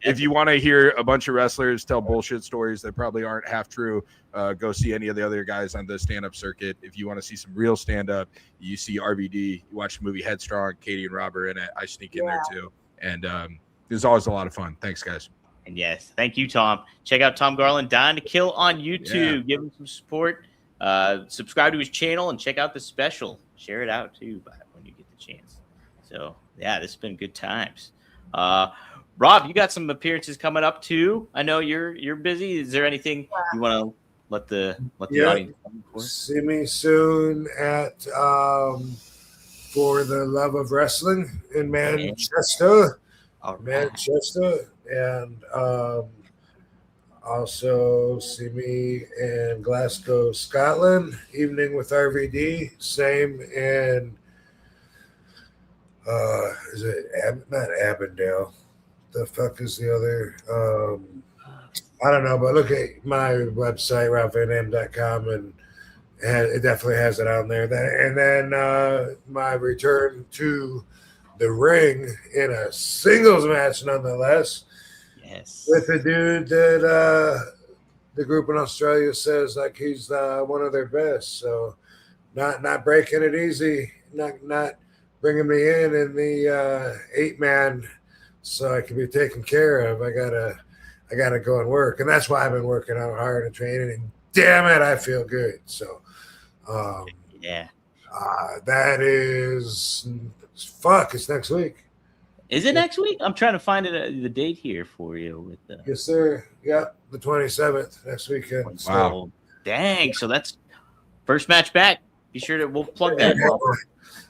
If you want to hear a bunch of wrestlers tell bullshit stories that probably aren't half true, go see any of the other guys on the stand-up circuit. If you want to see some real stand-up, you see RVD. You watch the movie Headstrong. Katie and Rob are in it. I sneak in there too. And there's always a lot of fun. Thanks, guys. And yes, thank you, Tom. Check out Tom Garland, Dying to Kill on YouTube. Give him some support. Subscribe to his channel and check out the special. Share it out too when you get the chance. So yeah, this has been good times. Rob, you got some appearances coming up too. I know you're busy. Is there anything you want to let the audience know for? See me soon at For the Love of Wrestling in Manchester. Manchester. And also see me in Glasgow, Scotland, Evening with RVD. Same in is it not Abendale? The fuck is the other? I don't know, but look at my website, RalphVanDam.com, and it definitely has it on there. And then my return to the ring in a singles match, nonetheless. Yes. With a dude that the group in Australia says like he's one of their best. So not breaking it easy, not bringing me in the 8-man so I can be taken care of. I gotta go and work, and that's why I've been working out hard and training. And damn it, I feel good. So that is it's next week. Is it next week? I'm trying to find the date here for you. With the Yes, sir. Yeah, the 27th next weekend. Wow. So, dang. So that's first match back. Be sure to we'll plug that.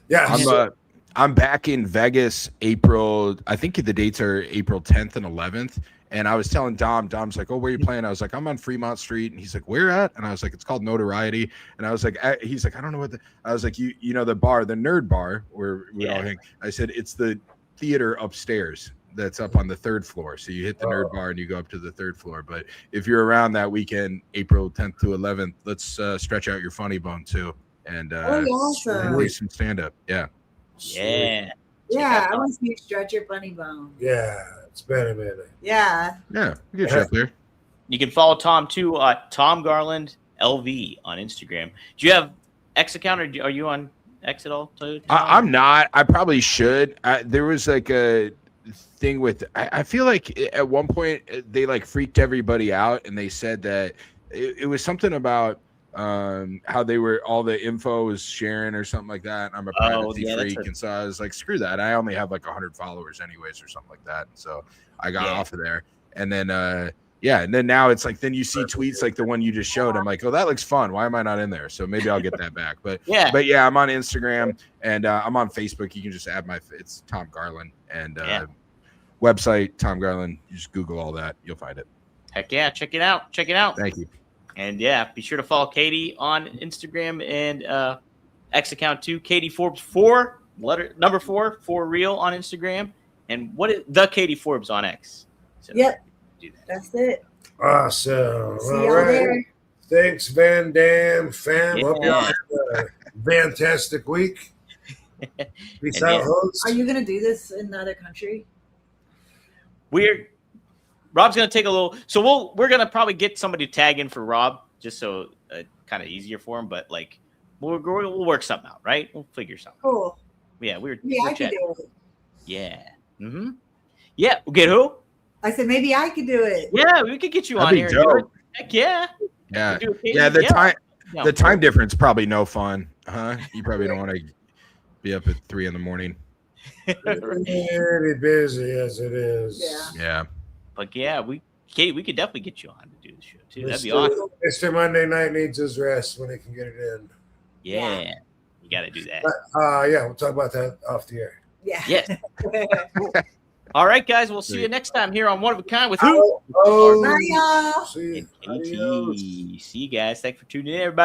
Yeah. I'm back in Vegas April. I think the dates are April 10th and 11th. And I was telling Dom's like, oh, where are you playing? I was like, I'm on Fremont Street. And he's like, where at? And I was like, it's called Notoriety. And I was like, he's like, I don't know what I was like, you know, the bar, the nerd bar where we all hang. I said, it's the theater upstairs that's up on the 3rd floor. So you hit the nerd bar and you go up to the 3rd floor. But if you're around that weekend, April 10th to 11th, let's stretch out your funny bone too. And awesome. do some stand-up. Yeah. Yeah. Yeah, I want to see you stretch your funny bone. Yeah, it's been a minute. Yeah. Yeah, we get you up there. You can follow Tom too, Tom Garland LV on Instagram. Do you have X account or are you on X at all? I'm not. I probably should. There was like a thing with. I feel like at one point they like freaked everybody out and they said that it was something about how they were all the info was sharing or something like that. I'm a privacy freak, and so I was like, screw that. I only have like 100 followers anyways or something like that. And so I got off of there, and then and then now it's like then you see tweets like the one you just showed. I'm like, oh, that looks fun. Why am I not in there? So maybe I'll get that back. But yeah, I'm on Instagram and I'm on Facebook. You can just add it's Tom Garland and website Tom Garland. You just Google all that, you'll find it. Heck yeah, check it out. Thank you. And yeah, be sure to follow Katie on Instagram and X account too. Katie Forbes 4, number 4 for real on Instagram, and the Katie Forbes on X. So yep, that's it. Awesome. See y'all there. Thanks, Van Dam fam. Yeah. Hope y'all have a fantastic week. Peace out, hosts. Are you gonna do this in another country? Rob's gonna take a little. So we're gonna probably get somebody to tag in for Rob, just so kind of easier for him. But like, we'll work something out, right? We'll figure something. Cool. Yeah, we're I can do it. Yeah. Mm-hmm. Yeah. We'll get who? I said maybe I could do it. Yeah, we could get you on here. Heck yeah. Yeah. Yeah. The time difference probably no fun, huh? You probably don't want to be up at 3 a.m. Very busy as it is. Yeah. But yeah, we could definitely get you on to do the show too. That'd be awesome. Mr. Monday Night needs his rest when he can get it in. Yeah. You got to do that. We'll talk about that off the air. Yeah. Yes. Cool. All right, guys. We'll see you next time here on One of a Kind with who? Oh, bye, y'all. see you. See you guys. Thanks for tuning in, everybody.